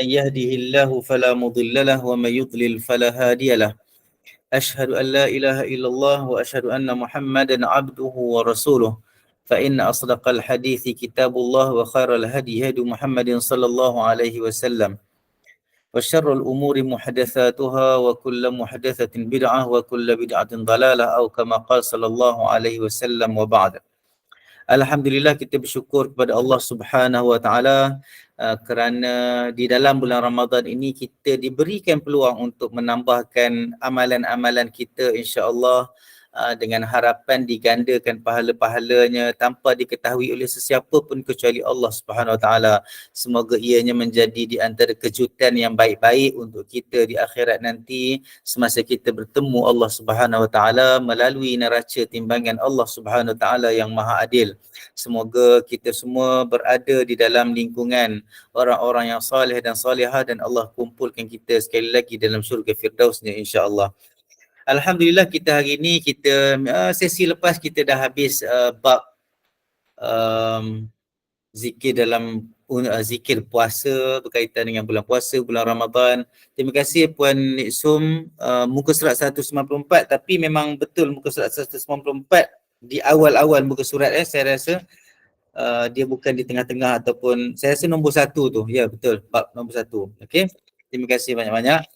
من يهده الله فلا مضل له ومن يضلل فلا هادي له. أشهد أن لا إله إلا الله وأشهد أن محمدا عبده ورسوله. فإن أصدق الحديث كتاب الله وخير الهدي هدي محمد صلى الله عليه وسلم. وشر الأمور محدثاتها وكل محدثة بدعة وكل بدعة ضلالة أو كما قال صلى الله عليه وسلم وبعد. Alhamdulillah, kita bersyukur kepada Allah Subhanahu Wa Taala kerana di dalam bulan Ramadan ini kita diberikan peluang untuk menambahkan amalan-amalan kita, insya-Allah, dengan harapan digandakan pahala-pahalanya tanpa diketahui oleh sesiapa pun kecuali Allah Subhanahu Wa Taala. Semoga ianya menjadi di antara kejutan yang baik-baik untuk kita di akhirat nanti semasa kita bertemu Allah Subhanahu Wa Taala melalui neraca timbangan Allah Subhanahu Wa Taala yang Maha Adil. Semoga kita semua berada di dalam lingkungan orang-orang yang soleh dan solehah dan Allah kumpulkan kita sekali lagi dalam syurga Firdausnya, insya-Allah. Alhamdulillah, kita hari ini sesi lepas kita dah habis bab zikir dalam zikir puasa berkaitan dengan bulan puasa, bulan Ramadan. Terima kasih Puan Nik Sum, muka surat 194, tapi memang betul muka surat 194 di awal-awal muka surat, saya rasa dia bukan di tengah-tengah ataupun saya rasa nombor 1 tu. Ya, betul, bab nombor 1. Okey. Terima kasih banyak-banyak.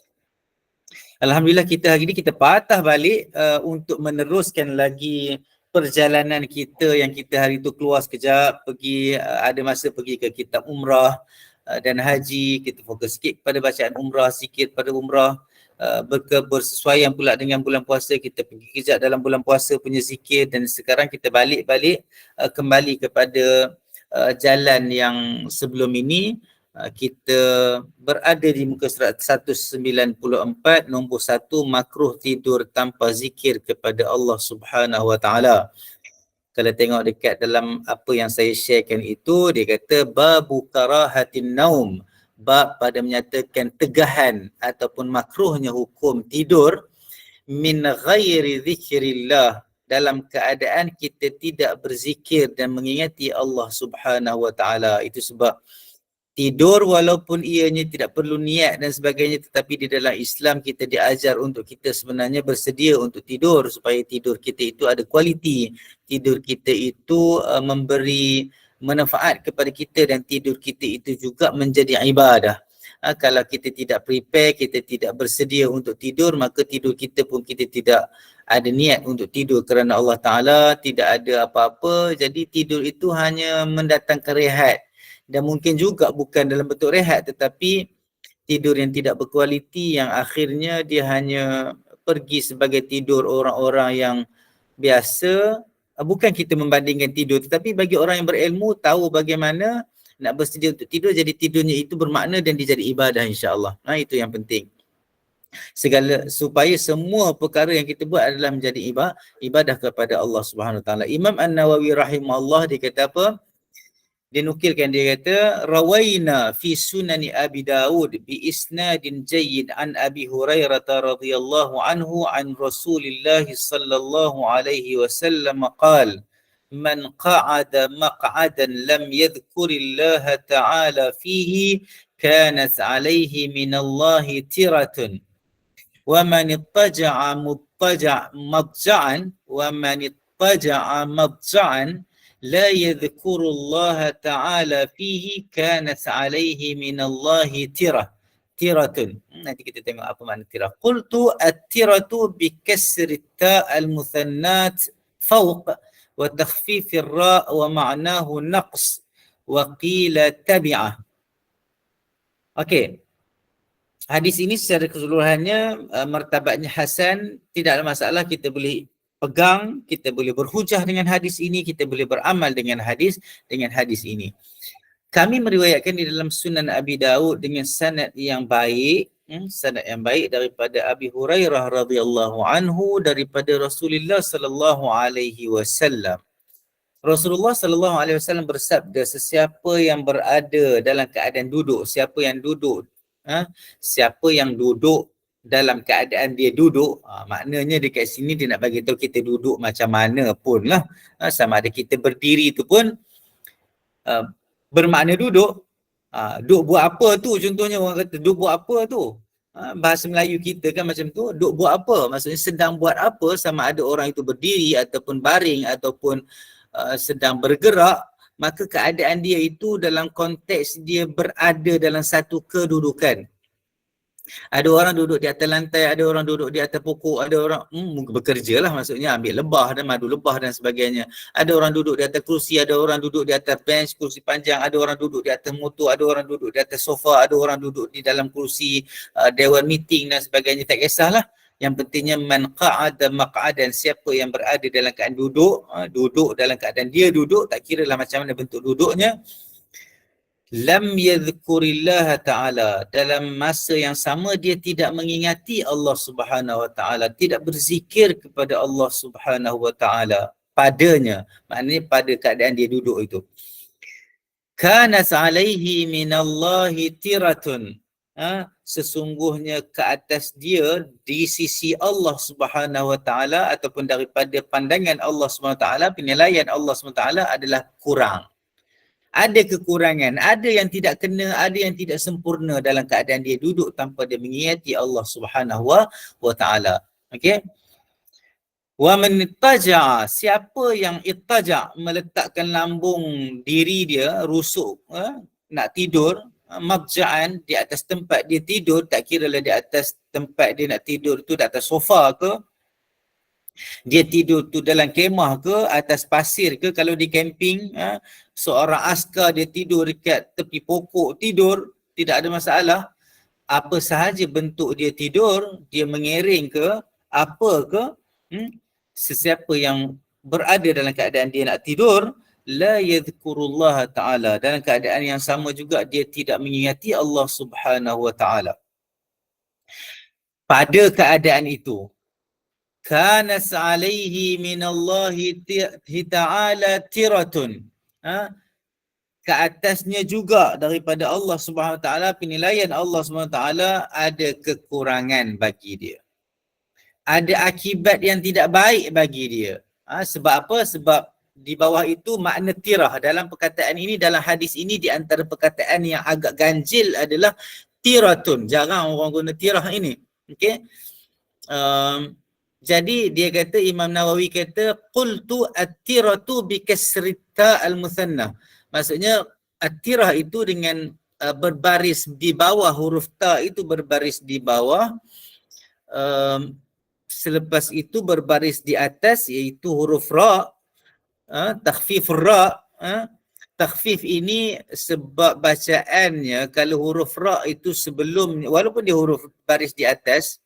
Alhamdulillah, kita hari ini kita patah balik untuk meneruskan lagi perjalanan kita yang kita hari itu keluar sekejap pergi, ada masa pergi ke kitab umrah dan haji. Kita fokus sikit pada bacaan umrah, sikit pada umrah, bersesuaian pula dengan bulan puasa. Kita pergi kejap dalam bulan puasa punya zikir dan sekarang kita balik-balik kembali kepada jalan yang sebelum ini. Kita berada di muka surat 194, nombor 1, makruh tidur tanpa zikir kepada Allah Subhanahu Wa Taala. Kalau tengok dekat dalam apa yang saya sharekan itu, dia kata babu karahatin naum, bab pada menyatakan tegahan ataupun makruhnya hukum tidur min ghairi zikrillah, dalam keadaan kita tidak berzikir dan mengingati Allah Subhanahu Wa Taala. Itu sebab tidur walaupun ianya tidak perlu niat dan sebagainya, tetapi di dalam Islam kita diajar untuk kita sebenarnya bersedia untuk tidur supaya tidur kita itu ada kualiti. Tidur kita itu memberi manfaat kepada kita dan tidur kita itu juga menjadi ibadah. Kalau kita tidak prepare, kita tidak bersedia untuk tidur, maka tidur kita pun kita tidak ada niat untuk tidur kerana Allah Ta'ala, tidak ada apa-apa. Jadi tidur itu hanya mendatangkan rehat. Dan mungkin juga bukan dalam bentuk rehat, tetapi tidur yang tidak berkualiti yang akhirnya dia hanya pergi sebagai tidur orang-orang yang biasa. Bukan kita membandingkan tidur, tetapi bagi orang yang berilmu tahu bagaimana nak bersedia untuk tidur, jadi tidurnya itu bermakna dan dia jadi ibadah, insya-Allah. Itu yang penting. Supaya semua perkara yang kita buat adalah menjadi ibadah kepada Allah Subhanahu Wa Taala. Imam An-Nawawi rahimahullah dia kata apa? Dia nukilkan, dia kata rawaina fi sunani Abi Dawud bi isnadin jayyid an Abi Hurairah radhiyallahu anhu an Rasulillah sallallahu alaihi wasallam qala man qa'ada maq'adan lam yadhkurillaha ta'ala fihi kanat alaihi minallahi tiratun wa man ittaja'a madja'an wa man ittaja'a madja'an la yadhkuru Allah Ta'ala fihi kanat alaihi minallahi tiratun. Nanti kita tengok apa makna tirah. Qultu at-tiratu bi kasri ta al-muthannat fawq wa takhfif ar-ra wa ma'nahu naqs wa qila tabi'ah. Okey. Hadis ini secara keseluruhannya martabatnya hasan, tidak ada masalah, kita boleh pegang, kita boleh berhujah dengan hadis ini, kita boleh beramal dengan hadis ini. Kami meriwayatkan di dalam Sunan Abi Dawud dengan sanad yang baik, daripada Abi Hurairah radhiyallahu anhu daripada Rasulullah sallallahu alaihi wasallam. Rasulullah sallallahu alaihi wasallam bersabda, sesiapa yang berada dalam keadaan duduk, siapa yang duduk dalam keadaan dia duduk, maknanya dekat sini dia nak bagi tahu kita duduk macam mana pun lah, sama ada kita berdiri tu pun bermakna duduk, Duk buat apa tu, contohnya orang kata duk buat apa tu. Bahasa Melayu kita kan macam tu, duk buat apa, maksudnya sedang buat apa, sama ada orang itu berdiri ataupun baring ataupun sedang bergerak, maka keadaan dia itu dalam konteks dia berada dalam satu kedudukan. Ada orang duduk di atas lantai, ada orang duduk di atas pokok, ada orang bekerja lah, maksudnya ambil lebah dan madu lebah dan sebagainya. Ada orang duduk di atas kerusi, ada orang duduk di atas bench, kursi panjang, ada orang duduk di atas motor, ada orang duduk di atas sofa, ada orang duduk di dalam kursi dewan meeting dan sebagainya. Tak kisahlah. Yang pentingnya man qa'ada maq'adan, siapa yang berada dalam keadaan duduk, duduk dalam keadaan dia duduk, tak kira lah macam mana bentuk duduknya, lam yadhkurillaha ta'ala, dalam masa yang sama dia tidak mengingati Allah Subhanahu wa ta'ala, tidak berzikir kepada Allah Subhanahu wa ta'ala padanya, maknanya pada keadaan dia duduk itu. Kanas alaihi minallahi tiratun, sesungguhnya ke atas dia di sisi Allah Subhanahu wa ta'ala ataupun daripada pandangan Allah Subhanahu wa ta'ala, penilaian Allah Subhanahu wa ta'ala adalah kurang. Ada kekurangan, ada yang tidak kena, ada yang tidak sempurna dalam keadaan dia duduk tanpa dia mengingati Allah Subhanahu wa ta'ala. Okey. Wa man ittaja'a, siapa yang ittaja', meletakkan lambung diri dia rusuk, nak tidur, mabja'an, di atas tempat dia tidur, tak kira lah di atas tempat dia nak tidur tu, di atas sofa ke, dia tidur tu dalam kemah ke, atas pasir ke, kalau di camping, seorang askar dia tidur dekat tepi pokok tidur, tidak ada masalah. Apa sahaja bentuk dia tidur, dia mengereng ke, apa ke, sesiapa yang berada dalam keadaan dia nak tidur, la yadhkurullah ta'ala, dalam keadaan yang sama juga dia tidak mengingati Allah Subhanahu wa ta'ala. Pada keadaan itu, kanas alaihi minallahi ta'ala tiratun, ke atasnya juga daripada Allah Subhanahu wa ta'ala, penilaian Allah Subhanahu wa ta'ala, ada kekurangan bagi dia, ada akibat yang tidak baik bagi dia. Sebab apa? Sebab di bawah itu makna tirah dalam perkataan ini, dalam hadis ini, di antara perkataan yang agak ganjil adalah tiratun. Jarang orang guna tirah ini. Okey. Jadi dia kata, Imam Nawawi kata, qultu at-tiratu bi kasri ta al-muthanna. Maksudnya at-tirah itu dengan berbaris di bawah, huruf ta itu berbaris di bawah, selepas itu berbaris di atas iaitu huruf ra, takhfif ra. Takhfif ini sebab bacaannya, kalau huruf ra itu sebelum, walaupun dia huruf baris di atas,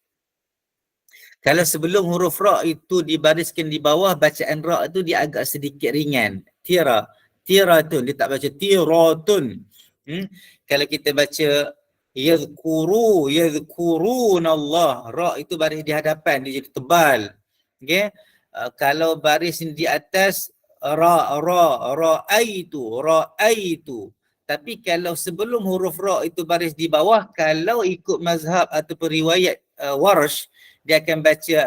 kalau sebelum huruf ra itu dibariskan di bawah, bacaan ra itu dia agak sedikit ringan. Tiratun, dia tak baca tiratun. Kalau kita baca yadhkurunallah, ra itu baris di hadapan, dia jadi tebal. Okay? Kalau baris di atas, ra'aitu. Tapi kalau sebelum huruf ra itu baris di bawah, kalau ikut mazhab ataupun riwayat Warsh, dia akan baca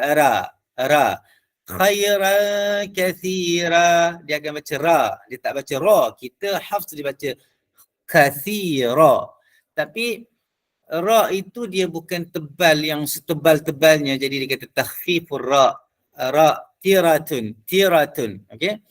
ra. Khairan kathira, dia akan baca ra, dia tak baca ra. Kita Hafs dia baca kathira. Tapi ra itu dia bukan tebal yang setebal-tebalnya, jadi dia kata takhfifur ra, tiratun. Okey.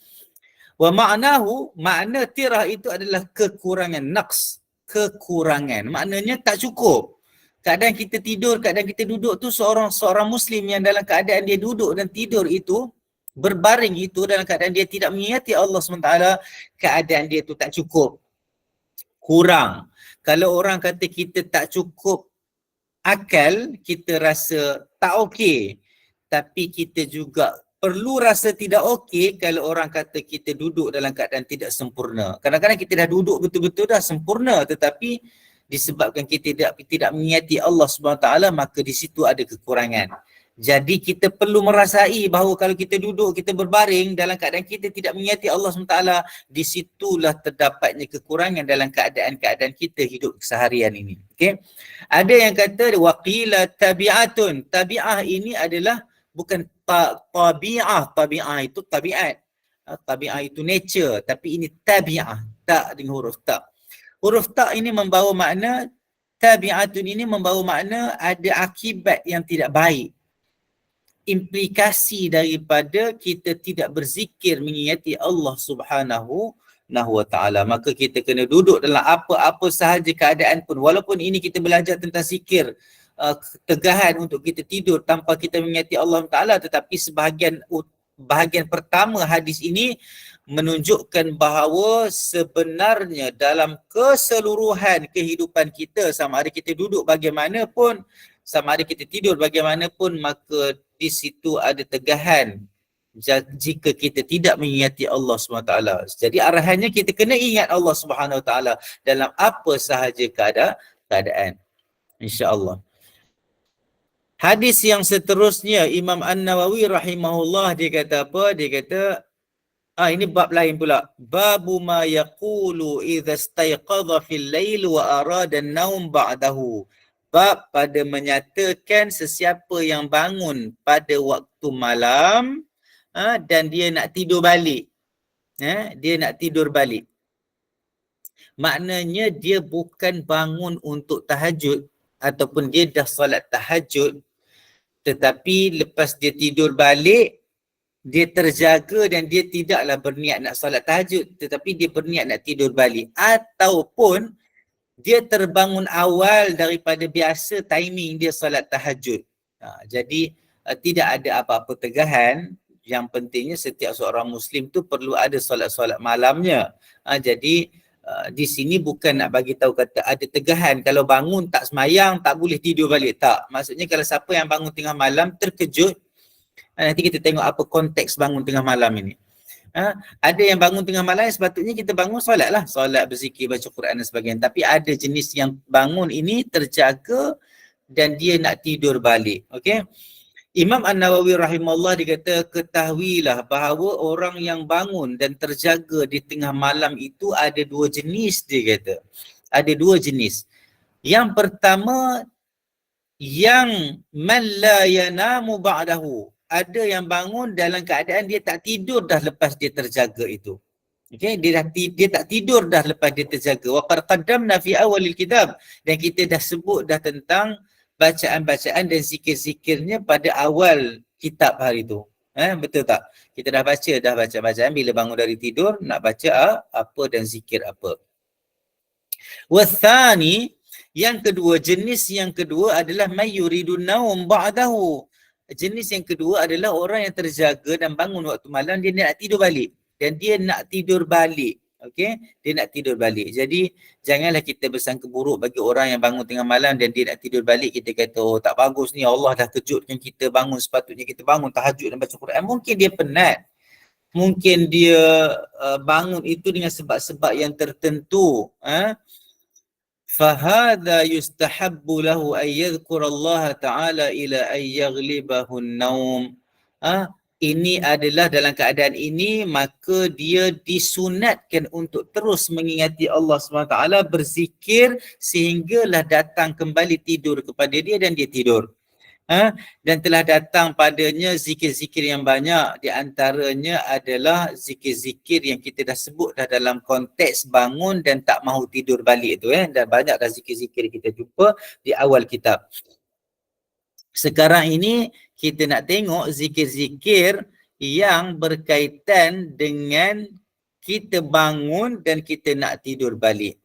Wa ma'nahu, makna tirah itu adalah kekurangan, naqs, kekurangan. Maknanya tak cukup. Keadaan kita tidur, keadaan kita duduk tu, seorang Muslim yang dalam keadaan dia duduk dan tidur itu, berbaring itu, dalam keadaan dia tidak mengingati Allah SWT, keadaan dia tu tak cukup, kurang. Kalau orang kata kita tak cukup akal, kita rasa tak okey. Tapi kita juga perlu rasa tidak okey kalau orang kata kita duduk dalam keadaan tidak sempurna. Kadang-kadang kita dah duduk betul-betul dah sempurna, tetapi disebabkan kita tidak mengingati Allah SWT, maka di situ ada kekurangan. Jadi kita perlu merasai bahawa kalau kita duduk, kita berbaring dalam keadaan kita tidak mengingati Allah SWT, di situlah terdapatnya kekurangan dalam keadaan-keadaan kita hidup keseharian ini. Okay? Ada yang kata waqila tabi'atun. Tabi'ah ini adalah bukan tabi'ah. Tabi'ah itu tabiat. Tabi'ah itu nature. Tapi ini tabi'ah. Tak dengan huruf tak. Huruf ta ini membawa makna, tabi'atun ini membawa makna ada akibat yang tidak baik. Implikasi daripada kita tidak berzikir mengingati Allah Subhanahu wa ta'ala. Maka kita kena duduk dalam apa-apa sahaja keadaan pun. Walaupun ini kita belajar tentang zikir, ketegahan untuk kita tidur tanpa kita mengingati Allah Ta'ala, tetapi bahagian pertama hadis ini menunjukkan bahawa sebenarnya dalam keseluruhan kehidupan kita, sama ada kita duduk bagaimanapun, sama ada kita tidur bagaimanapun, maka di situ ada tegahan jika kita tidak mengingati Allah SWT. Jadi arahannya kita kena ingat Allah SWT dalam apa sahaja keadaan. InsyaAllah. Hadis yang seterusnya, Imam An-Nawawi rahimahullah, dia kata apa? Dia kata, ini bab lain pula. Babu ma yaqulu idza istayqadha fil lail wa arada an-naum ba'dahu. Bab pada menyatakan sesiapa yang bangun pada waktu malam dan dia nak tidur balik. Dia nak tidur balik. Maknanya dia bukan bangun untuk tahajud ataupun dia dah solat tahajud, tetapi lepas dia tidur balik, dia terjaga dan dia tidaklah berniat nak solat tahajud, tetapi dia berniat nak tidur balik. Ataupun dia terbangun awal daripada biasa timing dia solat tahajud. Jadi tidak ada apa-apa tegahan. Yang pentingnya setiap seorang Muslim tu perlu ada solat-solat malamnya. Jadi di sini bukan nak bagi tahu kata ada tegahan. Kalau bangun tak semayang, tak boleh tidur balik. Tak. Maksudnya kalau siapa yang bangun tengah malam terkejut, nanti kita tengok apa konteks bangun tengah malam ini. Ada yang bangun tengah malam, sepatutnya kita bangun solat lah. Solat, berzikir, baca Quran dan sebagainya. Tapi ada jenis yang bangun ini terjaga dan dia nak tidur balik. Okay? Imam An-Nawawi rahimahullah dia kata, ketahuilah bahawa orang yang bangun dan terjaga di tengah malam itu ada dua jenis, dia kata. Ada dua jenis. Yang pertama, yang man la yanamu ba'dahu. Ada yang bangun dalam keadaan dia tak tidur dah lepas dia terjaga itu. Okay? Dia tak tidur dah lepas dia terjaga. Wa qad qaddamna fi awalil kitab. Dan kita dah sebut dah tentang bacaan-bacaan dan zikir-zikirnya pada awal kitab hari tu. Betul tak? Kita dah baca bacaan bila bangun dari tidur, nak baca apa dan zikir apa. Wathani, yang kedua, jenis yang kedua adalah mayyuridun naum ba'dahu. Jenis yang kedua adalah orang yang terjaga dan bangun waktu malam, dia nak tidur balik. Dan dia nak tidur balik. Okey, dia nak tidur balik. Jadi janganlah kita bersangka buruk bagi orang yang bangun tengah malam dan dia nak tidur balik. Kita kata, oh tak bagus ni, Allah dah kejutkan kita bangun, sepatutnya kita bangun tahajud dan baca Quran. Mungkin dia penat. Mungkin dia bangun itu dengan sebab-sebab yang tertentu. Fahadha yustahabbu lahu an yadhkura Allah Ta'ala ila an yaghlibahu an-naum. Ini adalah dalam keadaan ini, maka dia disunatkan untuk terus mengingati Allah SWT, berzikir sehinggalah datang kembali tidur kepada dia dan dia tidur. Dan telah datang padanya zikir-zikir yang banyak. Di antaranya adalah zikir-zikir yang kita dah sebut dah dalam konteks bangun dan tak mahu tidur balik tu. Dan banyak dah zikir-zikir kita jumpa di awal kitab. Sekarang ini kita nak tengok zikir-zikir yang berkaitan dengan kita bangun dan kita nak tidur balik.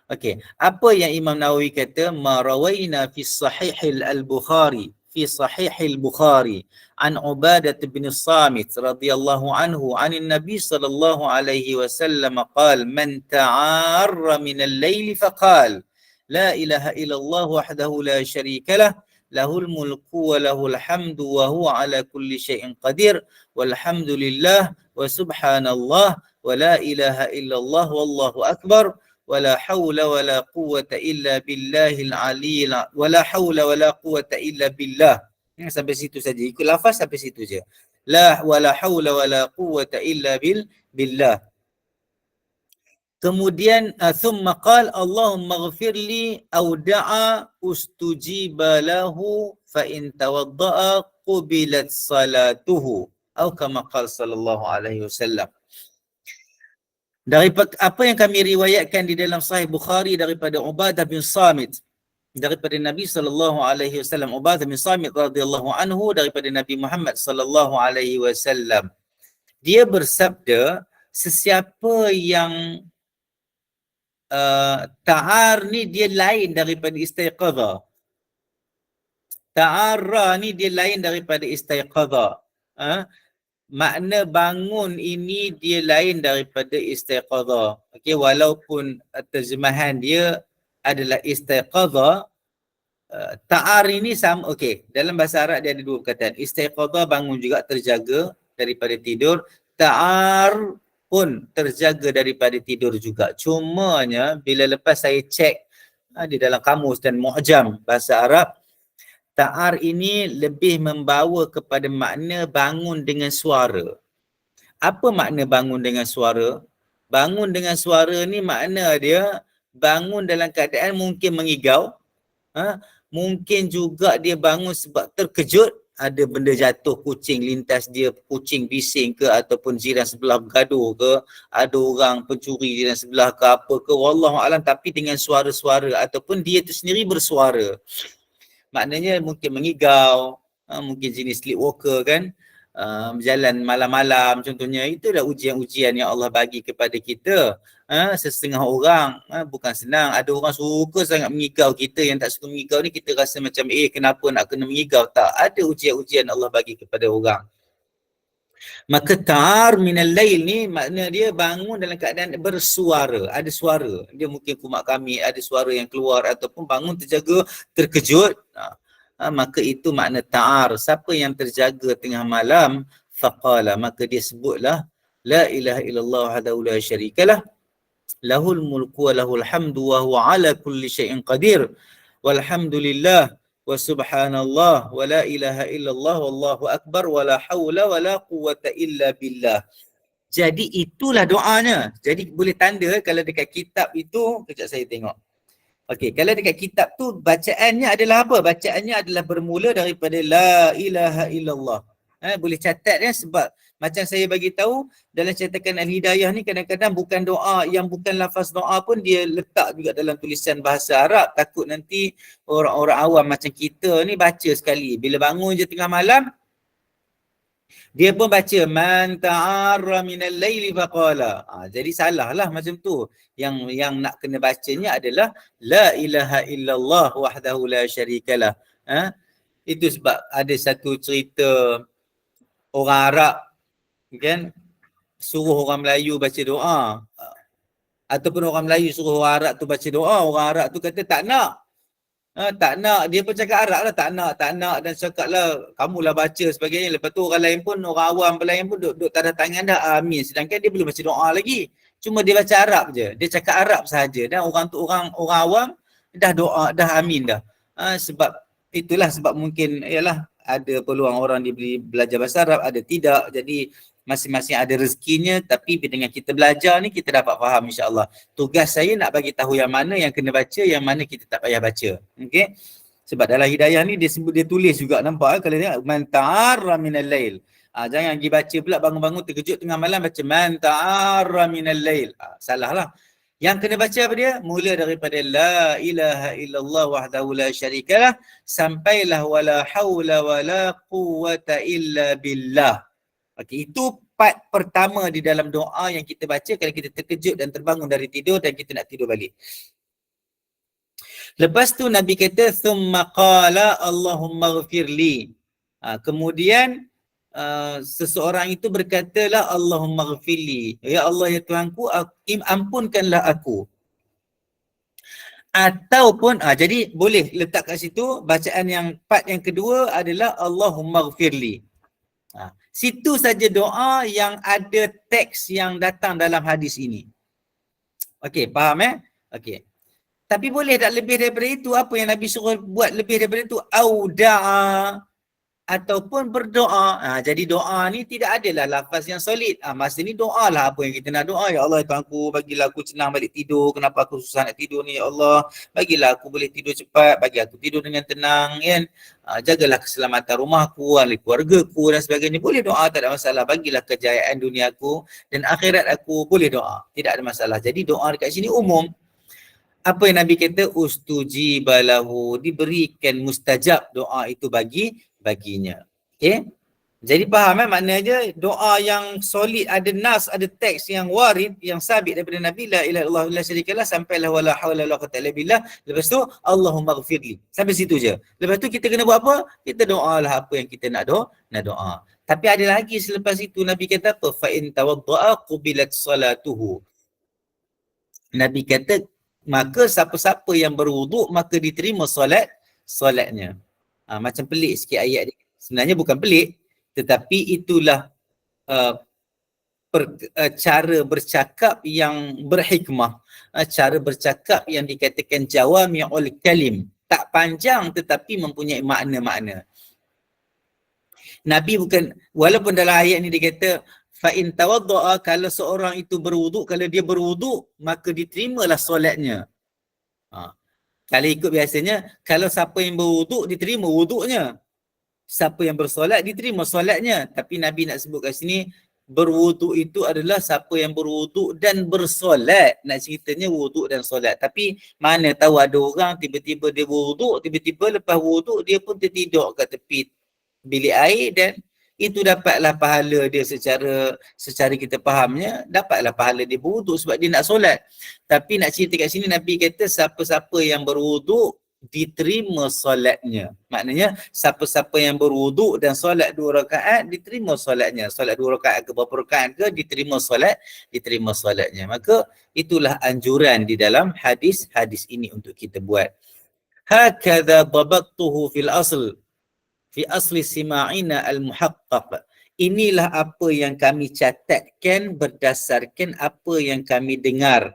Okey, apa yang Imam Nawawi kata? Ma rawaina fi sahih al-Bukhari, fi sahih al-Bukhari an Ubadah bin Samit radhiyallahu anhu anin Nabi sallallahu alaihi wasallam qala man ta'arra min al-lail faqala la ilaha illallah wahdahu la syarika lah lahul mulku wa lahul hamdu wa huwa ala kulli syai'in qadir walhamdulillah wa subhanallah wa la ilaha illallah wallahu akbar wa la hawla wa la quwwata illa billahil aliyyil wa la hawla wa la quwwata illa billah. Sampai situ saja, ikut lafaz sampai situ je. La wa la hawla wa la quwwata illa billah. Kemudian thumma qala Allahumma ighfirli aw da'a ustujiba lahu fa in tawadda'a qubilat salatuhu atau kama qala sallallahu alaihi wasallam. Daripada apa yang kami riwayatkan di dalam Sahih Bukhari daripada Ubadah bin Samit daripada Nabi sallallahu alaihi wasallam, Ubadah bin Samit radhiyallahu anhu daripada Nabi Muhammad sallallahu alaihi wasallam. Dia bersabda, sesiapa yang ta'ar ni dia lain daripada istaiqadha. Ta'arra ni dia lain daripada istaiqadha. Makna bangun ini dia lain daripada istiqadha. Okey, walaupun terjemahan dia adalah istiqadha, ta'ar ini sama. Okey, dalam bahasa Arab dia ada dua perkataan. Istiqadha bangun juga, terjaga daripada tidur. Ta'ar pun terjaga daripada tidur juga. Cumanya bila lepas saya cek di dalam kamus dan mu'jam bahasa Arab, ta'ar ini lebih membawa kepada makna bangun dengan suara. Apa makna bangun dengan suara? Bangun dengan suara ni makna dia bangun dalam keadaan mungkin mengigau. Mungkin juga dia bangun sebab terkejut. Ada benda jatuh, kucing lintas dia, kucing bising ke, ataupun jiran sebelah bergaduh ke, ada orang pencuri jiran sebelah ke apa ke, wallahualam, tapi dengan suara-suara ataupun dia tu sendiri bersuara. Maknanya mungkin mengigau, mungkin jenis sleepwalker kan, berjalan malam-malam contohnya. Itulah ujian-ujian yang Allah bagi kepada kita. Setengah orang, bukan senang. Ada orang suka sangat mengigau kita, yang tak suka mengigau ni kita rasa macam kenapa nak kena mengigau. Tak, ada ujian-ujian Allah bagi kepada orang. Maka ta'ar minal lail ni makna dia bangun dalam keadaan bersuara, ada suara. Dia mungkin kumat kami, ada suara yang keluar, ataupun bangun terjaga, terkejut. Maka itu makna ta'ar. Siapa yang terjaga tengah malam, faqala, maka dia sebutlah, la ilaha illallah wahdahu la syarikalah, lahul mulku wa lahul hamdu wa huwa ala kulli syai'in qadir, walhamdulillah wa subhanallah wa la ilaha illallah wallahu akbar wa la hawla wa la quwwata illa billah. Jadi itulah doanya. Jadi boleh tanda kalau dekat kitab itu, kejap saya tengok. Okey, kalau dekat kitab tu bacaannya adalah apa? Bacaannya adalah bermula daripada la ilaha illallah. Boleh catat ya, sebab macam saya bagi tahu dalam cetakan Al-Hidayah ni kadang-kadang bukan doa, yang bukan lafaz doa pun dia letak juga dalam tulisan bahasa Arab. Takut nanti orang-orang awam macam kita ni baca sekali. Bila bangun je tengah malam, dia pun baca man ta'arra minal laili faqala. Jadi salah lah macam tu. Yang nak kena bacanya adalah la ilaha illallah wahdahu la syarikalah. Itu sebab ada satu cerita orang Arab kan suruh orang Melayu baca doa, ataupun orang Melayu suruh orang Arab tu baca doa. Orang Arab tu kata tak nak. Tak nak, dia pun cakap Arab lah, tak nak, dan cakap lah kamulah baca sebagainya. Lepas tu orang lain pun, orang awam lain pun duduk tanda tangan dah amin, sedangkan dia belum baca doa lagi, cuma dia baca Arab je, dia cakap Arab sahaja, dan orang tu orang awam dah doa, dah amin dah. Sebab itulah sebab mungkin ialah ada peluang orang diberi belajar bahasa Arab, ada tidak. Jadi masing-masing ada rezekinya, tapi dengan kita belajar ni kita dapat faham insya-Allah. Tugas saya nak bagi tahu yang mana yang kena baca, yang mana kita tak payah baca. Okey. Sebab dalam hidayah ni dia sebut, dia tulis juga, nampak kalau tengok man ta'arra minal lail. Jangan pergi baca pula bangun-bangun terkejut tengah malam baca man ta'arra minal lail. Salah lah. Yang kena baca apa dia? Mula daripada la ilaha illallah wahdahu la syarikalah sampailah wala haula wala quwwata illa billah. Okey, itu part pertama di dalam doa yang kita baca kalau kita terkejut dan terbangun dari tidur dan kita nak tidur balik. Lepas tu Nabi kata thumma qala Allahumma ghfirli. Kemudian seseorang itu berkatalah Allahumma ghfirli. Ya Allah ya Tuhanku, ampunkanlah aku. Ataupun jadi boleh letak kat situ bacaan yang part yang kedua adalah Allahumma ghfirli. Situ saja doa yang ada teks yang datang dalam hadis ini. Okey, faham Okey. Tapi boleh tak lebih daripada itu? Apa yang Nabi suruh buat lebih daripada itu? Auda'a. ataupun berdoa. Jadi doa ni tidak adalah lafaz yang solid. Masa ni doa lah apa yang kita nak doa. Ya Allah, Tuhan aku, bagilah aku senang balik tidur. Kenapa aku susah nak tidur ni, ya Allah. Bagilah aku boleh tidur cepat. Bagi aku tidur dengan tenang, kan. Jagalah keselamatan rumah aku, ahli keluarga aku dan sebagainya. Boleh doa, tak ada masalah. Bagilah kejayaan dunia aku dan akhirat aku. Boleh doa. Tidak ada masalah. Jadi doa dekat sini umum. Apa yang Nabi kata? Ustujibalahu, diberikan mustajab doa itu baginya. Okay? Jadi faham maknanya doa yang solid, ada nas, ada teks yang warid, yang sabit daripada Nabi, la ilaha illallah la syarikalah, sampailah wala haula wala quwwata illa billah. Lepas tu Allahumma ghfirli. Sampai situ je. Lepas tu kita kena buat apa? Kita doalah apa yang kita nak doa. Tapi ada lagi selepas itu Nabi kata apa? Fa in tawaddaa qubilat salatuhu. Nabi kata, maka siapa-siapa yang berwuduk maka diterima solatnya. Macam pelik sikit ayat ni. Sebenarnya bukan pelik, tetapi itulah cara bercakap yang berhikmah. Cara bercakap yang dikatakan jawami'ul kalim. Tak panjang tetapi mempunyai makna-makna. Nabi bukan, walaupun dalam ayat ni dia kata fa in tawaddaa, kalau seorang itu berwuduk, kalau dia berwuduk maka diterimalah solatnya. Kalau ikut biasanya, kalau siapa yang berwuduk diterima wuduknya, siapa yang bersolat diterima solatnya. Tapi Nabi nak sebut kat sini, berwuduk itu adalah siapa yang berwuduk dan bersolat. Nak ceritanya wuduk dan solat. Tapi mana tahu ada orang tiba-tiba dia berwuduk, tiba-tiba lepas wuduk dia pun tertidur kat tepi bilik air, dan itu dapatlah pahala dia secara kita fahamnya, dapatlah pahala dia berwuduk sebab dia nak solat. Tapi nak cerita kat sini Nabi kata siapa-siapa yang berwuduk diterima solatnya. Maknanya siapa-siapa yang berwuduk dan solat 2 rakaat diterima solatnya. Solat 2 rakaat ke berapa rakaat ke diterima solatnya. Maka itulah anjuran di dalam hadis ini untuk kita buat. Hakadha dabattuhu fil asl. Fi asli sima'ina al-muhaqqaq. Inilah apa yang kami catatkan berdasarkan apa yang kami dengar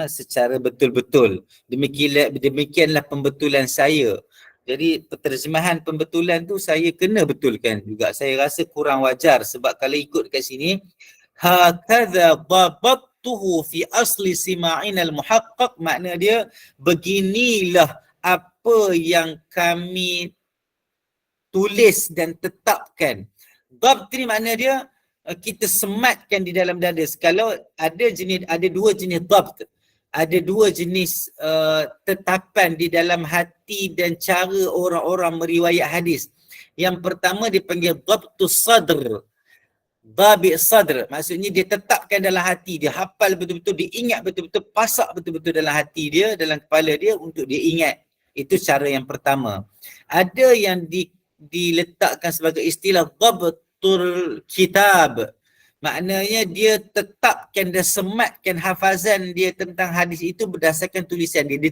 secara betul-betul. Demikianlah pembetulan saya. Jadi terjemahan pembetulan tu saya kena betulkan juga. Saya rasa kurang wajar sebab kalau ikut kat sini, hakadha dabattuhu fi asli sima'ina al-muhaqqaq, makna dia beginilah apa yang kami tulis dan tetapkan. Dabt ni makna dia kita sematkan di dalam dada. Kalau ada 2 jenis dabt. Ada 2 jenis tetapan di dalam hati dan cara orang-orang meriwayat hadis. Yang pertama dipanggil dabtus sadr. Dabi' sadr, maksudnya dia tetapkan dalam hati, dia hafal betul-betul, dia ingat betul-betul, pasak betul-betul dalam hati dia, dalam kepala dia untuk dia ingat. Itu cara yang pertama. Ada yang diletakkan sebagai istilah dhabtul kitab. Maknanya dia tetapkan dan sematkan hafazan dia tentang hadis itu berdasarkan tulisan dia. Dia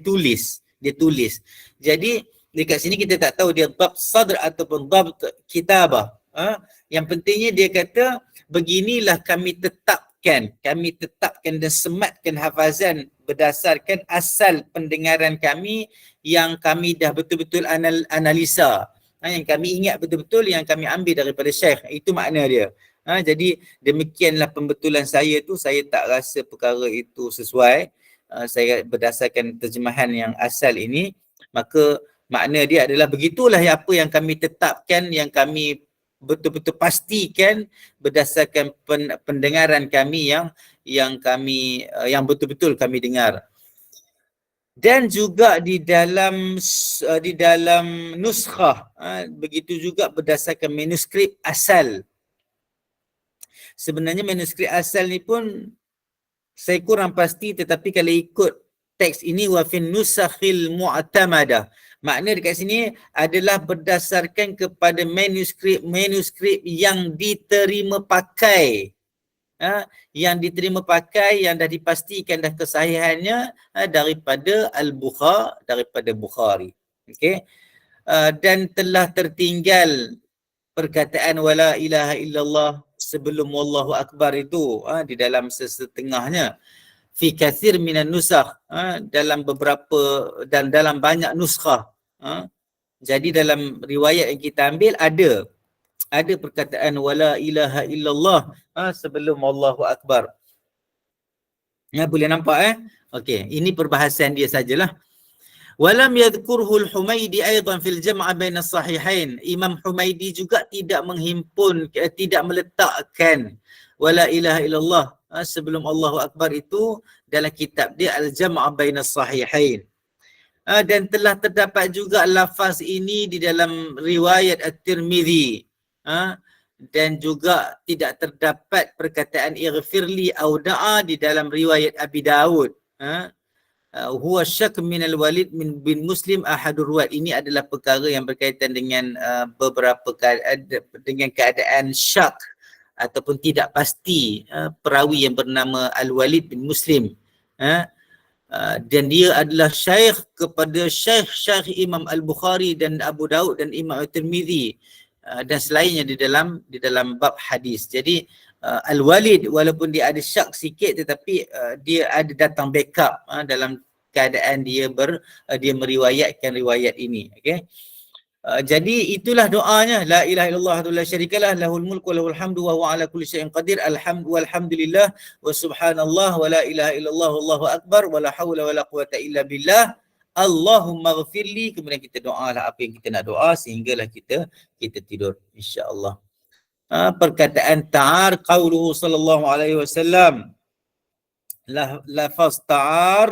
tulis. Jadi dekat sini kita tak tahu dia dhabt sadr ataupun dhabt kitabah. Yang pentingnya dia kata beginilah kami tetapkan dan sematkan hafazan berdasarkan asal pendengaran kami yang kami dah betul-betul analisa. Yang kami ingat betul-betul, yang kami ambil daripada syekh. Itu makna dia. Jadi demikianlah pembetulan saya tu. Saya tak rasa perkara itu sesuai. Saya berdasarkan terjemahan yang asal ini, maka makna dia adalah begitulah apa yang kami tetapkan, yang kami betul-betul pastikan berdasarkan pendengaran kami yang betul-betul kami dengar. Dan juga di dalam nuskhah, begitu juga berdasarkan manuskrip asal. Sebenarnya manuskrip asal ni pun saya kurang pasti, tetapi kalau ikut teks ini wa fin nusakhil mu'tamadah, makna dekat sini adalah berdasarkan kepada manuskrip yang diterima pakai. Yang diterima pakai, yang dah dipastikan dah kesahihannya daripada Bukhari. Okey. Dan telah tertinggal perkataan wala ilaha illallah sebelum wallahu akbar itu di dalam sesetengahnya. Fi kathir minan nusakh, dalam beberapa dan dalam banyak nuskhah. Jadi dalam riwayat yang kita ambil ada ada perkataan wala ilaha illallah sebelum Allahu Akbar. Boleh nampak Okey, ini perbahasan dia sajalah. Walam yadhkurhu al-Humaidi aidan fil jam'a bain as-sahihain. Imam Humaidi juga tidak menghimpun, tidak meletakkan wala ilaha illallah sebelum Allahu Akbar itu dalam kitab dia al-Jam'a bain as-sahihain. Dan telah terdapat juga lafaz ini di dalam riwayat At-Tirmidzi. Dan juga tidak terdapat perkataan ighfirli au da'a di dalam riwayat Abi Daud. Huwa syak min al-Walid bin Muslim ahadur ruwat. Ini adalah perkara yang berkaitan dengan beberapa dengan keadaan syak ataupun tidak pasti perawi yang bernama Al-Walid bin Muslim. Dan dia adalah syekh kepada syekh Imam Al-Bukhari dan Abu Daud dan Imam At-Tirmidzi dan selainnya di dalam bab hadis. Jadi Al-Walid walaupun dia ada syak sikit tetapi dia ada datang backup dalam keadaan dia meriwayatkan riwayat ini. Okey. Jadi itulah doanya, la ilaha illallah wa la syarikalah lahul mulku wa lahul hamdu wa huwa ala kulli syai'in qadir, walhamdulillah wa subhanallah wa la ilaha illallah wallahu akbar wa la haula wa la quwata illa billah. Allahumma ghafirli, kemudian kita doalah apa yang kita nak doa sehinggalah kita tidur insya-Allah. Perkataan ta'ar qauluhu sallallahu alaihi wasallam, lafaz ta'ar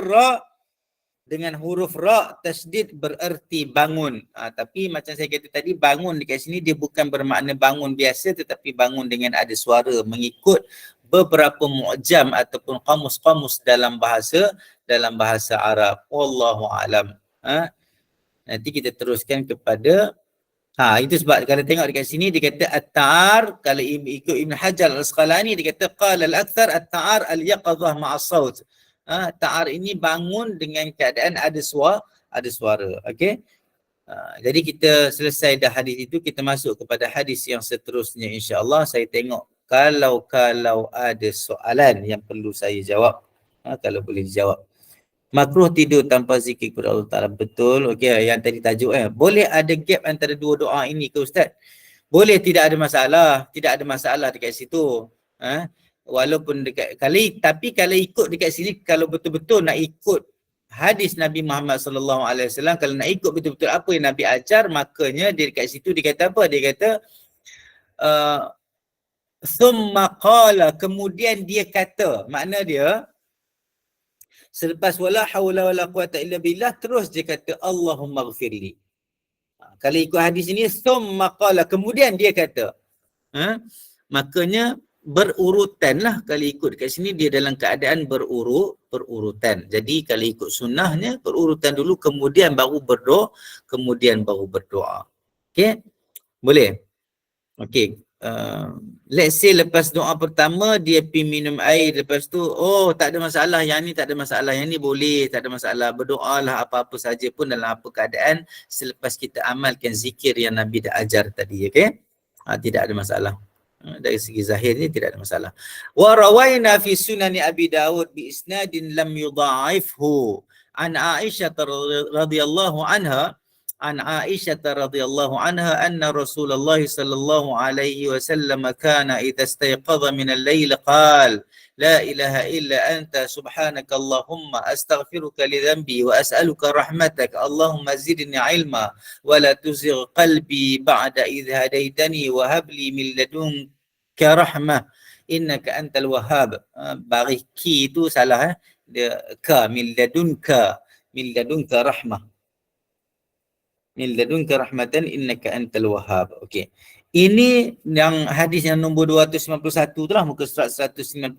dengan huruf ra tasdid bererti bangun. Tapi macam saya kata tadi, bangun dekat sini dia bukan bermakna bangun biasa tetapi bangun dengan ada suara mengikut beberapa mu'jam ataupun kamus-kamus dalam bahasa Arab. Wallahu alam. Nanti kita teruskan kepada itu sebab kalau tengok dekat sini dia kata at-ta'ar, kalau ikut Ibn Hajar Al-Asqalani dia kata qala al-akthar at-ta'ar al-yaqadhah ma'as saut. Ta'ar ini bangun dengan keadaan ada suara. Okey. Jadi kita selesai dah hadis itu, kita masuk kepada hadis yang seterusnya insya-Allah. Saya tengok kalau ada soalan yang perlu saya jawab, kalau boleh dijawab. Makruh tidur tanpa zikir kepada Allah Ta'ala. Betul. Okey, yang tadi tajuk boleh ada gap antara dua doa ini ke Ustaz? Boleh, tidak ada masalah dekat situ. Walaupun tapi kalau ikut dekat sini, kalau betul-betul nak ikut hadis Nabi Muhammad sallallahu alaihi wasallam, kalau nak ikut betul-betul apa yang Nabi ajar, makanya dia dekat situ dia kata apa? Dia kata thumma qala, kemudian dia kata, makna dia selepas wala haula wala quwata illa billah, terus dia kata Allahumma ghfirli. Kalau ikut hadis ini thumma qala, kemudian dia kata. Makanya berurutanlah, kalau ikut dekat sini dia dalam keadaan berurutan. Jadi kalau ikut sunnahnya berurutan dulu, kemudian baru berdoa. Okey? Boleh? Okey. Let's say lepas doa pertama dia pergi minum air, lepas tu tak ada masalah, yang ni tak ada masalah, yang ni boleh, tak ada masalah. Berdoalah apa-apa saja pun dalam apa keadaan selepas kita amalkan zikir yang Nabi dah ajar tadi. Okey? Tidak ada masalah. Dari segi zahir ni tidak ada masalah. Wa rawaina fi sunani Abi Daud bi isnadin lam yudha'ifhu an Aisyah radhiyallahu anha anna Rasulullah sallallahu alaihi wasallam kana idza istayqadha min al-lail qala la ilaha illa anta subhanaka Allahumma astaghfiruka li dhanbi wa as'aluka rahmatak Allahumma zidni ilma wa la tuzigh qalbi ba'da idh hadaitani wa hab li min ladunka rahmah innaka antal wahhab. Baris ki tu salah dia ka min ladunka rahmah, min ladunka rahmatan innaka antal wahhab. Okey. Ini yang hadis yang nombor 291 tu lah, muka surat 195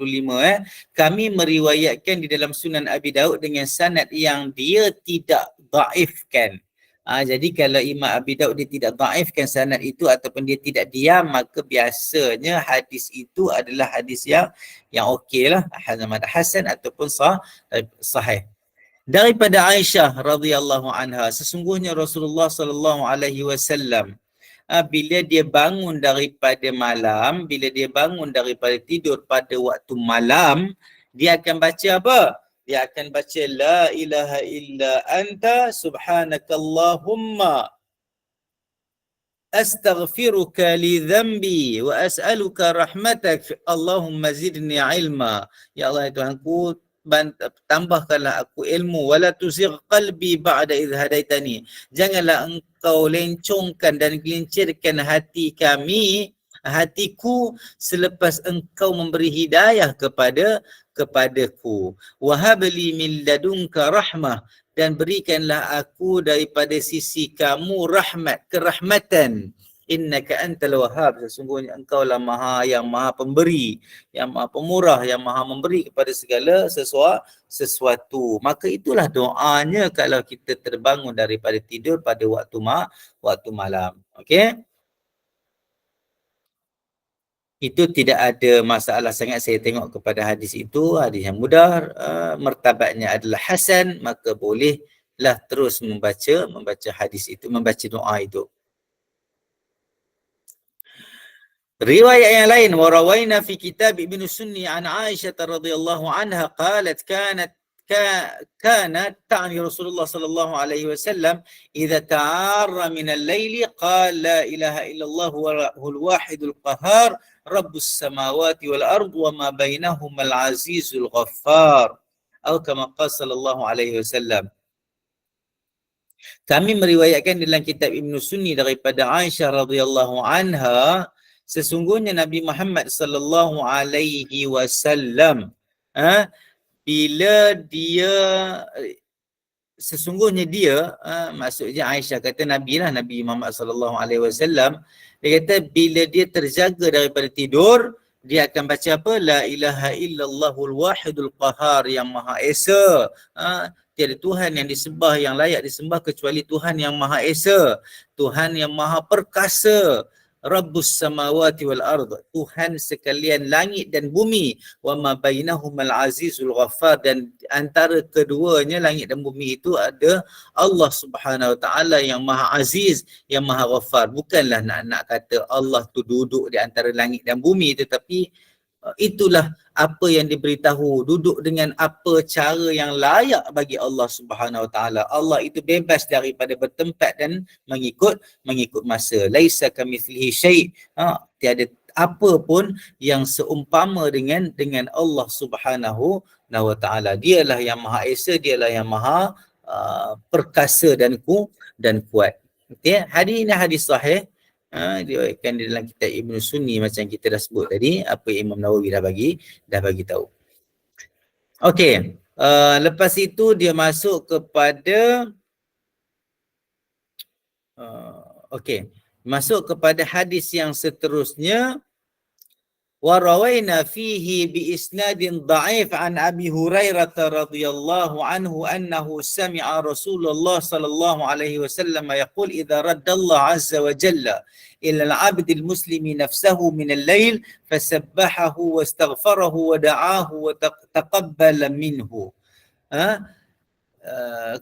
kami meriwayatkan di dalam Sunan Abi Daud dengan sanad yang dia tidak dhaifkan. Jadi kalau Imam Abi Daud dia tidak dhaifkan sanad itu ataupun dia tidak diam, maka biasanya hadis itu adalah hadis yang okeylah, hasan ataupun sahih. Daripada Aisyah radhiyallahu anha, sesungguhnya Rasulullah sallallahu alaihi wasallam bila dia bangun daripada malam, bila dia bangun daripada tidur pada waktu malam, dia akan baca apa? Dia akan baca la ilaha illa anta subhanakallahumma astaghfiruka li dhanbi wa as'aluka rahmatak Allahumma zidni ilma. Ya Allah, ya Tuhanku, tambahkanlah aku ilmu, wala tuzigh qalbi ba'da idh hadaitani. Janganlah engkau lencongkan dan gelincirkan hatiku selepas engkau memberi hidayah kepadaku. Wahabli min ladunka rahmah, dan berikanlah aku daripada sisi kamu kerahmatan. Innaka antal wahhab, sesungguhnya engkau lah yang maha pemberi, yang maha pemurah, yang maha memberi kepada segala sesuatu. Maka itulah doanya kalau kita terbangun daripada tidur pada waktu malam. Okey? Itu tidak ada masalah sangat. Saya tengok kepada hadis itu, hadis yang mudah, martabatnya adalah hasan, maka bolehlah terus membaca hadis itu, membaca doa itu. Riwayat yang lain, warawaina fi kitab Ibn Sunni an Aisyah radhiyallahu anha qalat كانت تعني رسول الله صلى الله عليه وسلم إذا تعار من الليل قال لا إله إلا الله هو الواحد القهار رب السماوات والأرض وما بينهما العزيز الغفار atau kama qala sallallahu alaihi wasallam. Kami meriwayatkan dalam kitab Ibn Sunni daripada Aisyah radhiyallahu anha, sesungguhnya Nabi Muhammad sallallahu alaihi wasallam bila dia, sesungguhnya dia, maksudnya Aisyah kata Nabi Muhammad sallallahu alaihi wasallam, dia kata bila dia terjaga daripada tidur, dia akan baca apa? La ilaha illallahul wahidul qahar, yang maha esa. Tiada Tuhan yang disembah, yang layak disembah kecuali Tuhan yang maha esa, Tuhan yang maha perkasa. Rabbus samawati wal ard, Tuhan sekalian langit dan bumi. Wa ma bainahumal azizul ghaffar, dan antara keduanya langit dan bumi itu ada Allah Subhanahu wa taala yang maha aziz, yang maha ghaffar. Bukanlah nak kata Allah tu duduk di antara langit dan bumi, tetapi itulah apa yang diberitahu, duduk dengan apa cara yang layak bagi Allah Subhanahu wa taala. Allah itu bebas daripada bertempat dan mengikut masa. Laisa kamitslihi syai', tiada apa pun yang seumpama dengan Allah Subhanahu wa taala. Dialah yang maha esa, dialah yang maha perkasa dan kuat. Okey, hadis ini hadis sahih. Diriwayatkan di dalam kitab Ibn Sunni macam kita dah sebut tadi, apa Imam Nawawi dah bagi tahu. Okey, lepas itu dia masuk kepada masuk kepada hadis yang seterusnya. وروينا فيه بإسناد ضعيف عن أبي هريرة رضي الله عنه أنه سمع رسول الله صلى الله عليه وسلم يقول إذا رد الله عز وجل إلى العبد المسلم نفسه من الليل فسبحه واستغفره ودعاه وتقبل منه.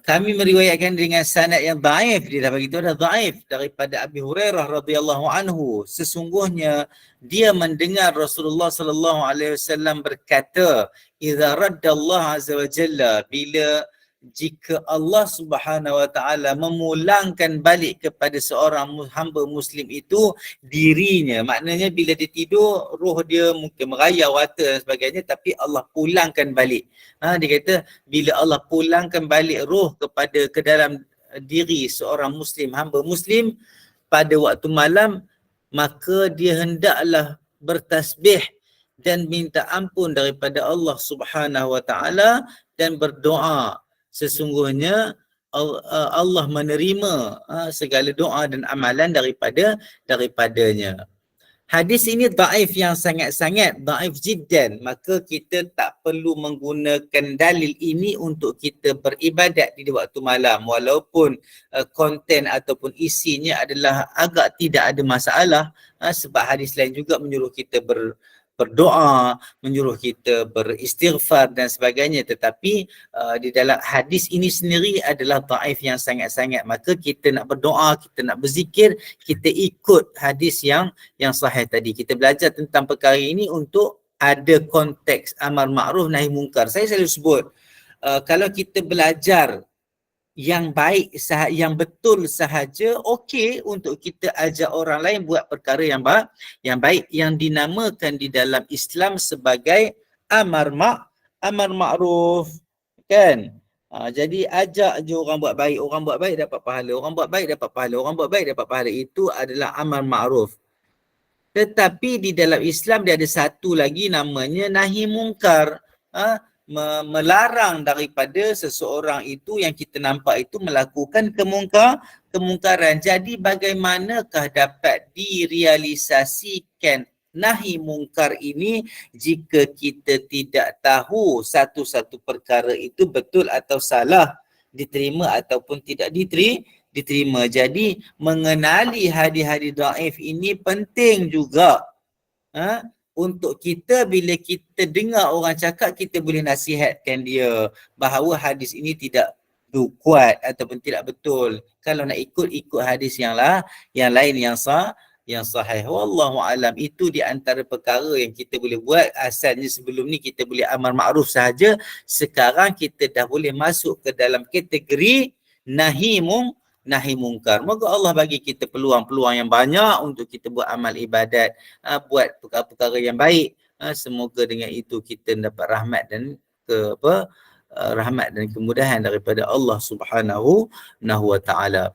Kami meriwayatkan dengan sanad yang dhaif, dia dah bagi tahu dah dhaif, daripada Abi Hurairah radhiyallahu anhu, sesungguhnya dia mendengar Rasulullah sallallahu alaihi wasallam berkata, idza raddallahu azza wa jalla, jika Allah Subhanahu wa taala memulangkan balik kepada seorang hamba muslim itu dirinya, maknanya bila dia tidur, roh dia mungkin merayau harta dan sebagainya, tapi Allah pulangkan balik. Dia kata bila Allah pulangkan balik roh ke dalam diri seorang muslim, hamba muslim pada waktu malam, maka dia hendaklah bertasbih dan minta ampun daripada Allah Subhanahu wa taala dan berdoa. Sesungguhnya Allah menerima segala doa dan amalan daripadanya. Hadis ini dhaif yang sangat-sangat, dhaif jiddan. Maka kita tak perlu menggunakan dalil ini untuk kita beribadat di waktu malam. Walaupun konten ataupun isinya adalah agak tidak ada masalah. Sebab hadis lain juga menyuruh kita berdoa, menyuruh kita beristighfar dan sebagainya, tetapi di dalam hadis ini sendiri adalah dhaif yang sangat-sangat. Maka kita nak berdoa, kita nak berzikir, kita ikut hadis yang sahih tadi. Kita belajar tentang perkara ini untuk ada konteks amar ma'ruf nahi mungkar. Saya selalu sebut, kalau kita belajar yang baik, yang betul sahaja, okey untuk kita ajak orang lain buat perkara yang baik yang dinamakan di dalam Islam sebagai amar ma'ruf, kan? Jadi ajak je orang buat baik dapat pahala, orang buat baik dapat pahala, orang buat baik dapat pahala. Itu adalah amar ma'ruf. Tetapi di dalam Islam dia ada satu lagi namanya nahi mungkar. Melarang daripada seseorang itu yang kita nampak itu melakukan kemungkaran. Jadi bagaimanakah dapat direalisasikan nahi mungkar ini jika kita tidak tahu satu-satu perkara itu betul atau salah, diterima ataupun tidak diterima. Jadi mengenali hadis-hadis dhaif ini penting juga. Untuk kita, bila kita dengar orang cakap, kita boleh nasihatkan dia bahawa hadis ini tidak kuat ataupun tidak betul. Kalau nak ikut hadis yang lain yang sahih. Wallahu alam. Itu di antara perkara yang kita boleh buat. Asalnya sebelum ni kita boleh amar ma'ruf sahaja. Sekarang kita dah boleh masuk ke dalam kategori nahi mungkar. Moga Allah bagi kita peluang-peluang yang banyak untuk kita buat amal ibadat, buat perkara-perkara yang baik. Semoga dengan itu kita dapat rahmat dan rahmat dan kemudahan daripada Allah Subhanahu wa taala.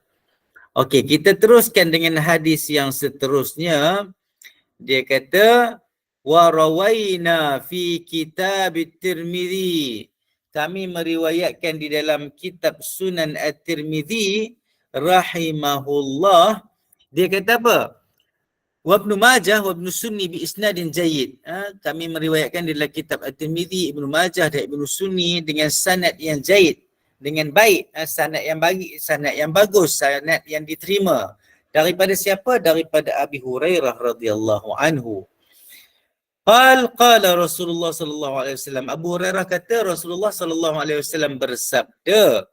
Okey, kita teruskan dengan hadis yang seterusnya. Dia kata wa rawaina fi kitab at-Tirmizi. Kami meriwayatkan di dalam kitab Sunan At-Tirmizi rahimahullah, dia kata apa? Wa Ibnu Majah wa Ibnu Sunni bi isnadin jayyid. Kami meriwayatkan di dalam kitab At-Tirmizi, Ibnu Majah dan Ibnu Sunni dengan sanad yang jayyid, dengan baik, sanad yang bagus, sanad yang diterima. Daripada siapa? Daripada Abi Hurairah radhiyallahu anhu. Qala Rasulullah sallallahu alaihi wasallam. Abu Hurairah kata Rasulullah sallallahu alaihi wasallam bersabda,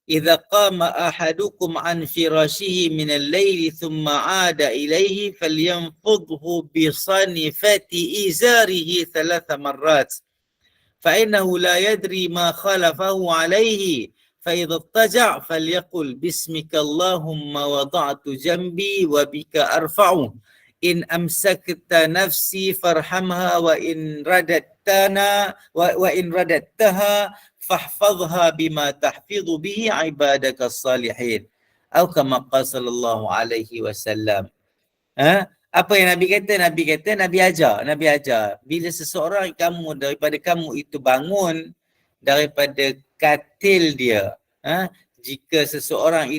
"Idza qama ahadukum an firashihi min al-laili thumma 'ada ilayhi falyanfudhu bi sanifati izarihi 3 marrat. Fa innahu la yadri ma khalafahu 'alayhi. Fa idza ittaja' falyaqul bismika Allahumma wada'tu janbi wa bika arfa'u. In amsakta nafsi farhamha wa in radattaha fahfadhha bima tahfidhu bihi ibadaka salihin." Atau kama qala sallallahu alaihi wasallam. Apa yang Nabi kata? Nabi ajar. Bila seseorang daripada kamu itu bangun daripada katil dia, jika seseorang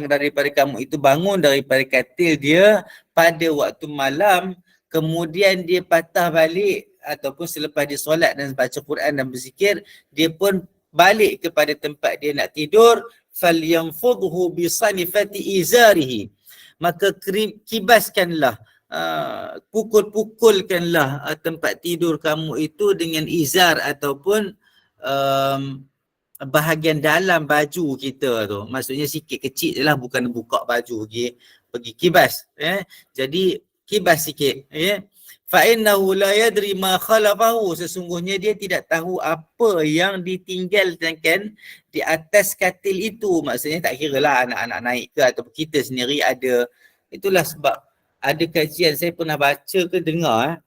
daripada kamu itu bangun daripada katil dia pada waktu malam, kemudian dia patah balik ataupun selepas dia solat dan baca Quran dan berzikir, dia pun balik kepada tempat dia nak tidur, falyanfudhu bi sanifati izarihi. Maka kibaskanlah, pukulkanlah tempat tidur kamu itu dengan izar ataupun bahagian dalam baju kita tu. Maksudnya sikit kecil je lah, bukan buka baju pergi kibas. Jadi kibas sikit. Fa innahu la yadri ma khalafahu. Sesungguhnya dia tidak tahu apa yang ditinggalkan di atas katil itu. Maksudnya tak kira lah anak-anak naik ke ataupun kita sendiri ada. Itulah sebab ada kajian saya pernah baca ke dengar,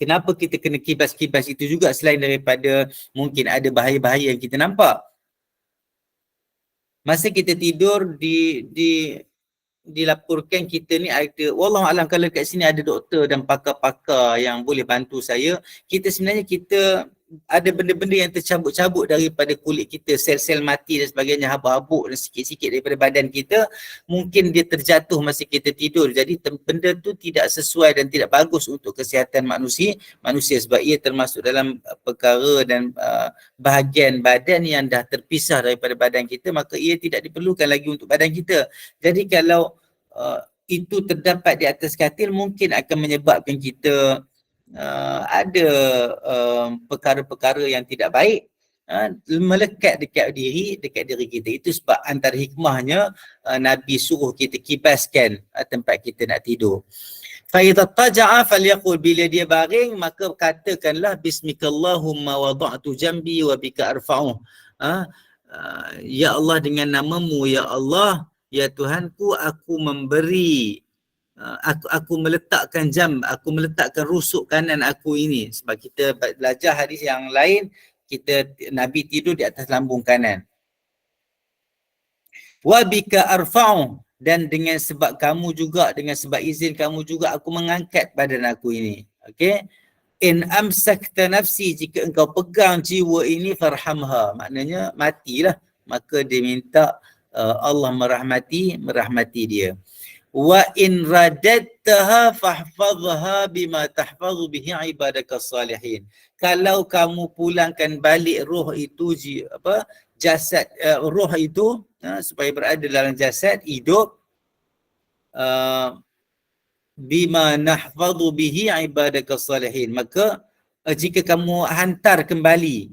kenapa kita kena kibas-kibas itu juga selain daripada mungkin ada bahaya-bahaya yang kita nampak. Masa kita tidur dilaporkan kita ni ada, wallahualam kalau kat sini ada doktor dan pakar-pakar yang boleh bantu saya, kita sebenarnya ada benda-benda yang tercabut-cabut daripada kulit kita, sel-sel mati dan sebagainya, habuk-habuk dan sikit-sikit daripada badan kita, mungkin dia terjatuh masa kita tidur. Jadi benda tu tidak sesuai dan tidak bagus untuk kesihatan manusia sebab ia termasuk dalam perkara dan bahagian badan yang dah terpisah daripada badan kita, maka ia tidak diperlukan lagi untuk badan kita. Jadi kalau itu terdapat di atas katil, mungkin akan menyebabkan kita ada perkara-perkara yang tidak baik melekat dekat diri kita. Itu sebab antara hikmahnya Nabi suruh kita kibaskan tempat kita nak tidur. Fa idza taja'a falyaqul, bila dia baring maka katakanlah bismikallahumma wada'tu jambi wa bika arfa'u. Ya Allah, dengan namamu ya Allah, ya Tuhanku, aku memberi, aku meletakkan aku meletakkan rusuk kanan aku ini. Sebab kita belajar hadis yang lain, Nabi tidur di atas lambung kanan. Wa bika arfa'u, dan dengan sebab kamu juga, dengan sebab izin kamu juga, aku mengangkat badan aku ini. Okey. In amsakta nafsi, jika engkau pegang jiwa ini, farhamha, maknanya matilah. Maka dia minta Allah merahmati dia. Wa in radadtaha fahfazha bima tahfazu bihi ibadaka salihin. Kalau kamu pulangkan balik roh itu, jasad, roh itu, supaya berada dalam jasad hidup, bima nahfadhu bihi ibadaka salihin, maka jika kamu hantar kembali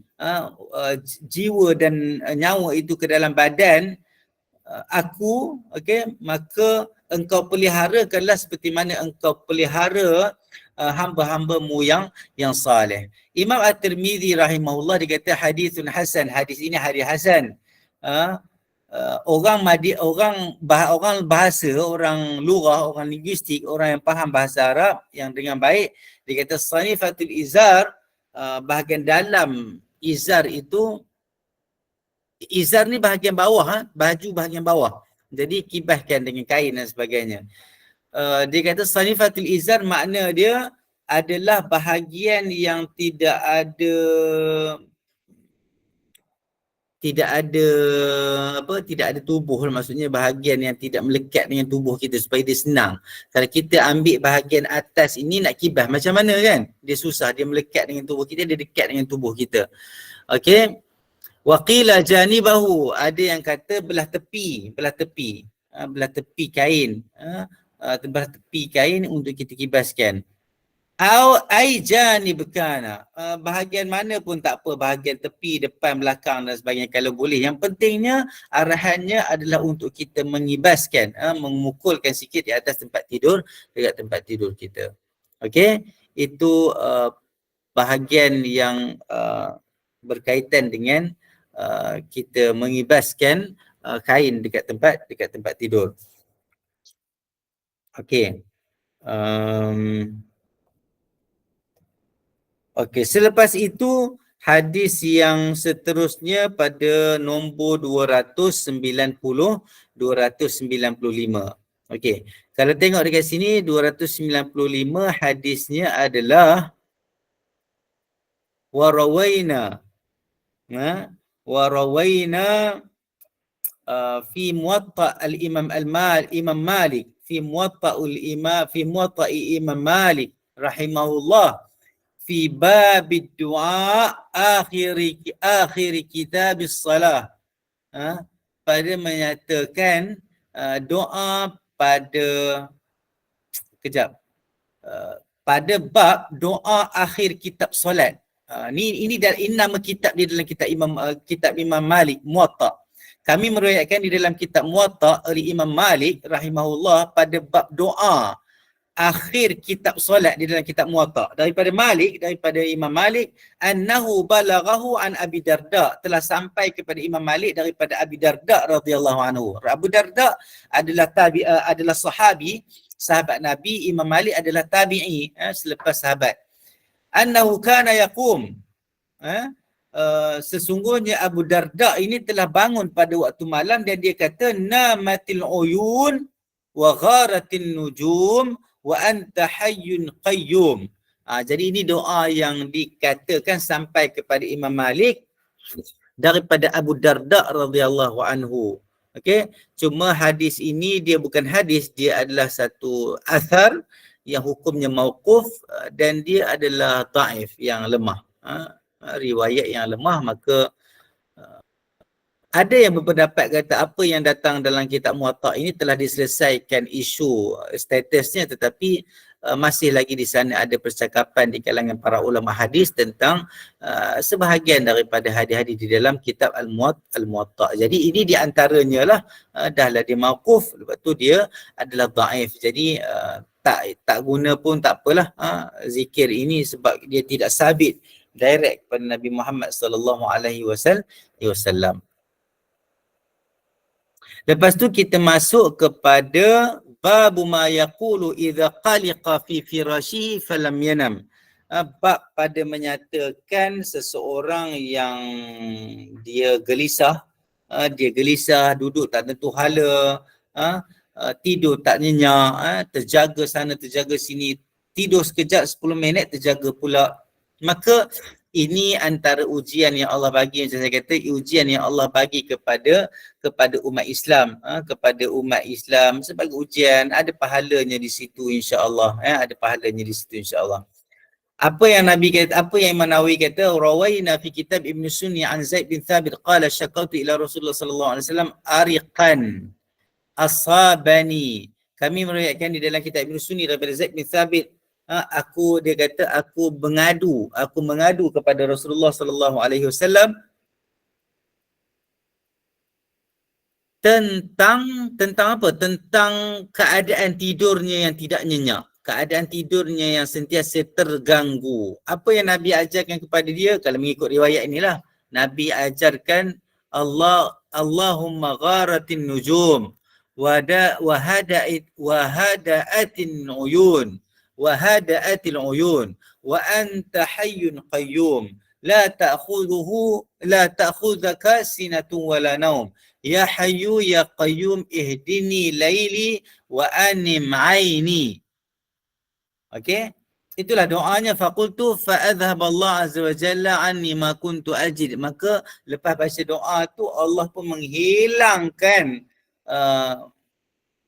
jiwa dan nyawa itu ke dalam badan aku, okey, maka engkau peliharakanlah seperti mana engkau pelihara hamba-hambamu yang salih. Imam At-Tirmizi rahimahullah dia kata hadithun hasan, hadis ini hadis hasan. Orang bahasa, orang lugah, orang linguistik, orang yang faham bahasa Arab yang dengan baik, dia kata sanifatul izar, bahagian dalam izar itu, izar ni bahagian bawah, baju bahagian bawah, jadi kibaskan dengan kain dan sebagainya. Dia kata sanifatul izar, makna dia adalah bahagian yang tidak ada tubuh, maksudnya bahagian yang tidak melekat dengan tubuh kita supaya dia senang. Kalau kita ambil bahagian atas ini nak kibas macam mana kan? Dia susah, dia melekat dengan tubuh kita, dia dekat dengan tubuh kita. Okey. Wa qila janibahu, ada yang kata belah tepi kain, belah tepi kain untuk kita kibaskan. Ai janib kana, bahagian mana pun tak apa, bahagian tepi, depan, belakang dan sebagainya kalau boleh. Yang pentingnya arahannya adalah untuk kita mengibaskan, memukulkan sikit di atas tempat tidur, dekat tempat tidur kita. Okey, itu bahagian yang berkaitan dengan kita mengibaskan kain dekat tempat tidur. Okey. Okey, selepas itu hadis yang seterusnya pada nombor 290, 295. Okey, kalau tengok dekat sini 295 hadisnya adalah warawaina, warawaina fi muwatta al-imam Imam Malik, fi muwatta Imam Malik rahimahullah, fi babid du'a akhir kitab salah, pada menyatakan doa pada pada bab doa akhir kitab solat. Ini nama kitab di dalam kitab Imam Malik, Muwatta. Kami meriwayatkan di dalam kitab Muwatta oleh Imam Malik rahimahullah pada bab doa akhir kitab solat di dalam kitab Muwatta, daripada Imam Malik, annahu balaghahu an Abi Darda, telah sampai kepada Imam Malik daripada Abi Darda radhiyallahu anhu. Abu Darda adalah adalah sahabat Nabi, Imam Malik adalah tabi'i, selepas sahabat. Annahu kana yaqum, sesungguhnya Abu Darda ini telah bangun pada waktu malam dan dia kata namatil uyun wa gharatin nujum wa anta hayyun qayyum. Jadi ini doa yang dikatakan sampai kepada Imam Malik daripada Abu Darda radhiyallahu anhu. Okey, cuma hadis ini dia bukan hadis, dia adalah satu athar yang hukumnya mauquf dan dia adalah dhaif, yang lemah, riwayat yang lemah. Maka ada yang berpendapat kata apa yang datang dalam kitab Muwatta ini telah diselesaikan isu statusnya, tetapi masih lagi di sana ada percakapan di kalangan para ulama hadis tentang sebahagian daripada hadis-hadis di dalam kitab Al-Muwatta. Jadi ini di antaranya lah, dahlah dia mauquf, lepas tu dia adalah dhaif. Jadi tak guna pun tak apalah zikir ini, sebab dia tidak sabit direct kepada Nabi Muhammad sallallahu alaihi wasallam. Lepas tu kita masuk kepada babu ma yaqulu idza qaliqa fi firashihi falam yanam. Bab pada menyatakan seseorang yang dia gelisah, duduk tak tentu hala, tidur tak nyenyak, terjaga sana terjaga sini, tidur sekejap 10 minit terjaga pula. Maka ini antara ujian yang Allah bagi, macam saya kata, ujian yang Allah bagi kepada umat Islam, kepada umat Islam sebagai ujian. Ada pahalanya di situ insya-Allah, ada pahalanya di situ insya-Allah. Apa yang Nabi kata, apa yang Imam Nawawi kata, rawaina fi kitab Ibn Sunni an Zaid bin Thabit qala syaqautu ila Rasulullah sallallahu alaihi wasallam ariqan asabani. Kami meriwayatkan di dalam kitab Ibn Sunni daripada Zaid bin Thabit, dia kata aku mengadu kepada Rasulullah sallallahu alaihi wasallam tentang apa? Tentang keadaan tidurnya yang tidak nyenyak, keadaan tidurnya yang sentiasa terganggu. Apa yang Nabi ajarkan kepada dia? Kalau mengikut riwayat inilah, Nabi ajarkan Allahumma gharatin nujum wahada'atin uyun wahada'atil uyun wa anta hayyun qayyum la ta'khudhuka sinatun wala naum ya hayyu ya qayyum ihdini laili wa anim aini. Okey, itulah doanya. Faqultu fa adhhab Allah azza wa jalla anni ma kuntu ajid. Maka lepas baca doa tu Allah pun menghilangkan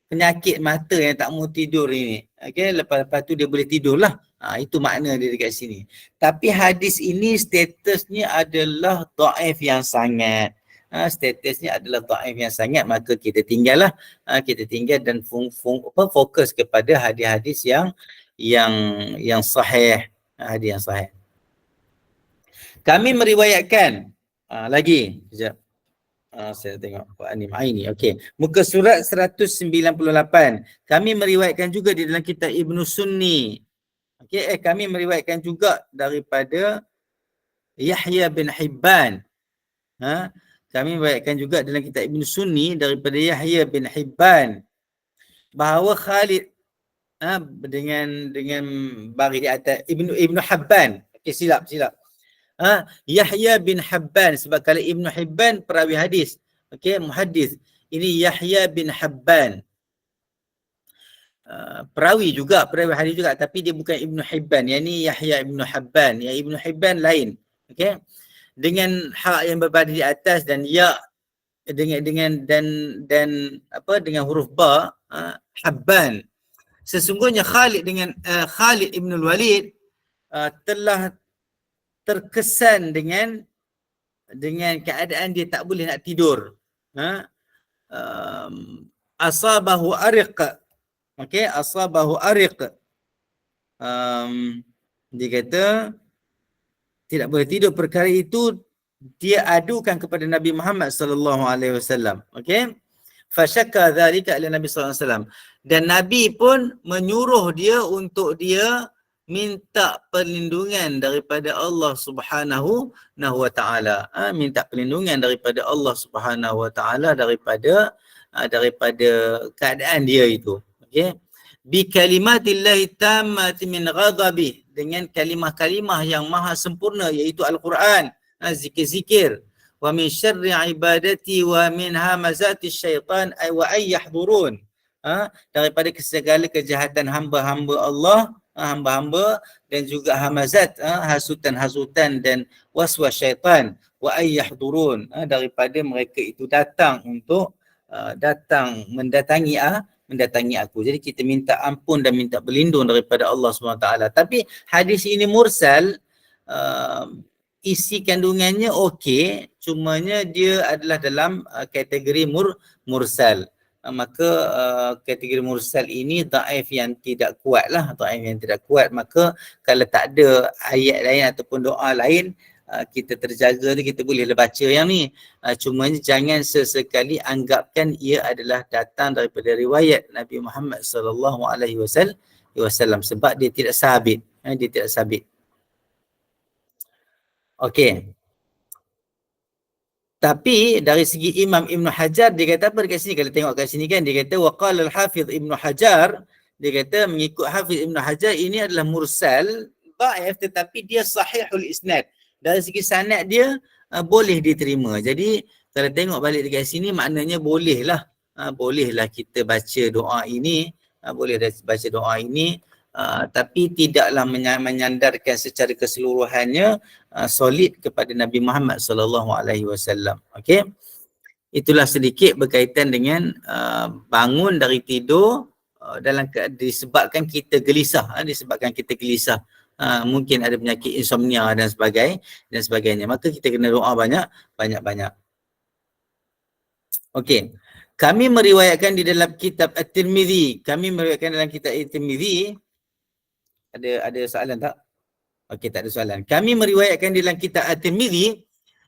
penyakit mata yang tak mau tidur ini. Okey, lepas tu dia boleh tidurlah. Itu makna dia dekat sini. Tapi hadis ini statusnya adalah dhaif yang sangat. Statusnya adalah dhaif yang sangat, maka kita tinggallah. Kita tinggal dan fokus kepada hadis-hadis yang sahih. Hadis yang sahih. Kami meriwayatkan lagi. Sekejap. Saya tengok Pak Anim Aini. Okey. Muka surat 198. Kami meriwayatkan juga di dalam kitab Ibn Sunni. Okey, kami meriwayatkan juga daripada Yahya bin Hibban. Kami meriwayatkan juga dalam kitab Ibn Sunni daripada Yahya bin Hibban bahawa Khalid dengan bagi di atas Ibnu Habban. Okey, silap. Yahya bin Habban, sebab kalau Ibnu Hibban perawi hadis, okey, muhaddis. Ini Yahya bin Habban, perawi hadis juga, tapi dia bukan Ibnu Hibban. Yang ni Yahya Ibnu Habban. Yang Ibnu Hibban lain. Okey, dengan hak yang berada di atas dan ya dengan huruf ba, Habban. Sesungguhnya Khalid Ibn Walid telah terkesan dengan keadaan dia tak boleh nak tidur. Asabahu ariq. Okey, asabahu ariq. Dia kata tidak boleh tidur. Perkara itu dia adukan kepada Nabi Muhammad sallallahu alaihi wasallam. Okey? Fasyakka dzalika ila Nabi sallallahu alaihi wasallam. Dan Nabi pun menyuruh dia untuk dia minta perlindungan daripada Allah Subhanahu wa taala. Minta perlindungan daripada Allah Subhanahu wa taala daripada keadaan dia itu. Okey. Bi kalimatillahi tammati min ghadabi, dengan kalimah-kalimah yang maha sempurna, iaitu Al-Quran, zikir-zikir. Wa min syarri ibadati wa min hamazati syaitan wa ay yahdurun. Daripada segala kejahatan hamba-hamba Allah, hamba-hamba, dan juga hamazat, hasutan-hasutan dan waswas syaitan, wa ay yahdurun, daripada mereka itu datang untuk mendatangi aku. Jadi kita minta ampun dan minta berlindung daripada Allah SWT. Tapi hadis ini mursal, isi kandungannya okey, cumanya dia adalah dalam kategori mursal. Maka kategori mursal ini dhaif yang tidak kuat lah, maka kalau tak ada ayat lain ataupun doa lain, kita terjaga tu, kita boleh baca yang ni. Cuma jangan sesekali anggapkan ia adalah datang daripada riwayat Nabi Muhammad sallallahu alaihi wasallam, sebab dia tidak sabit. Okey. Tapi dari segi Imam Ibn Hajar, dia kata apa dekat sini? Kalau tengok kat sini kan, dia kata waqala al-Hafiz Ibn Hajar, dia kata mengikut Hafiz Ibn Hajar ini adalah mursal dhaif tetapi dia sahihul isnad. Dari segi sanad dia boleh diterima. Jadi kalau tengok balik dekat sini maknanya bolehlah bolehlah kita baca doa ini, boleh baca doa ini, tapi tidaklah menyandarkan secara keseluruhannya solid kepada Nabi Muhammad sallallahu alaihi wasallam. Okey. Itulah sedikit berkaitan dengan bangun dari tidur disebabkan kita gelisah, disebabkan kita gelisah. Mungkin ada penyakit insomnia dan sebagainya. Maka kita kena doa banyak-banyak. Okey. Kami meriwayatkan di dalam kitab At-Tirmizi. Kami meriwayatkan dalam kitab At-Tirmizi. Ada soalan tak? Okey, tak ada soalan. Kami meriwayatkan dalam kitab At-Tirmizi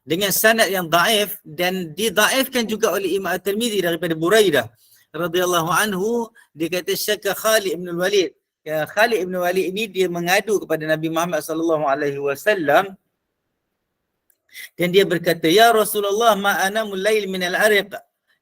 dengan sanad yang dhaif dan didhaifkan juga oleh Imam At-Tirmizi daripada Buraidah radhiyallahu anhu. Dia kata syaka Khalid bin Walid. Ya, Khalid bin Walid ini dia mengadu kepada Nabi Muhammad sallallahu alaihi wasallam dan dia berkata, ya Rasulullah, ma anamul lail min al-ariq.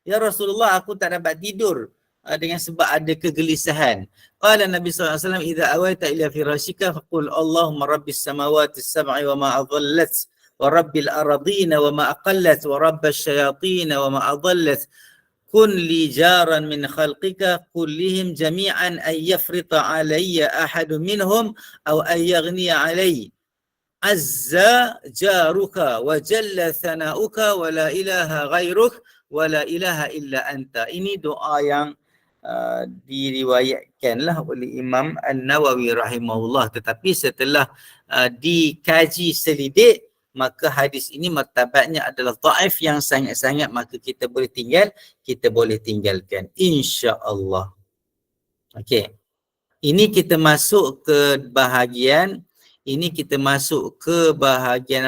Ya Rasulullah, aku tak dapat tidur dengan sebab ada kegelisahan. Qala Nabi sallallahu alaihi wasallam, idza awaita ila firashika faqul Allahumma rabbis samawati as-sab'i wa ma adallat wa rabbil aradina wa ma aqallat wa rabbasy syayatin wa ma adallat. Kun li jaran min khalqika kullihim jami'an ay yafrita alayya ahadun minhum aw ay yaghniya alayya. Azza jaruka wa jalla thanauka wa la ilaha ghairuk wa la ilaha illa anta. Ini doa yang diriwayatkanlah oleh Imam An-Nawawi rahimahullah, tetapi setelah dikaji selidik maka hadis ini martabatnya adalah dhaif yang sangat-sangat, maka kita boleh tinggalkan insya-Allah. Okey. Ini kita masuk ke bahagian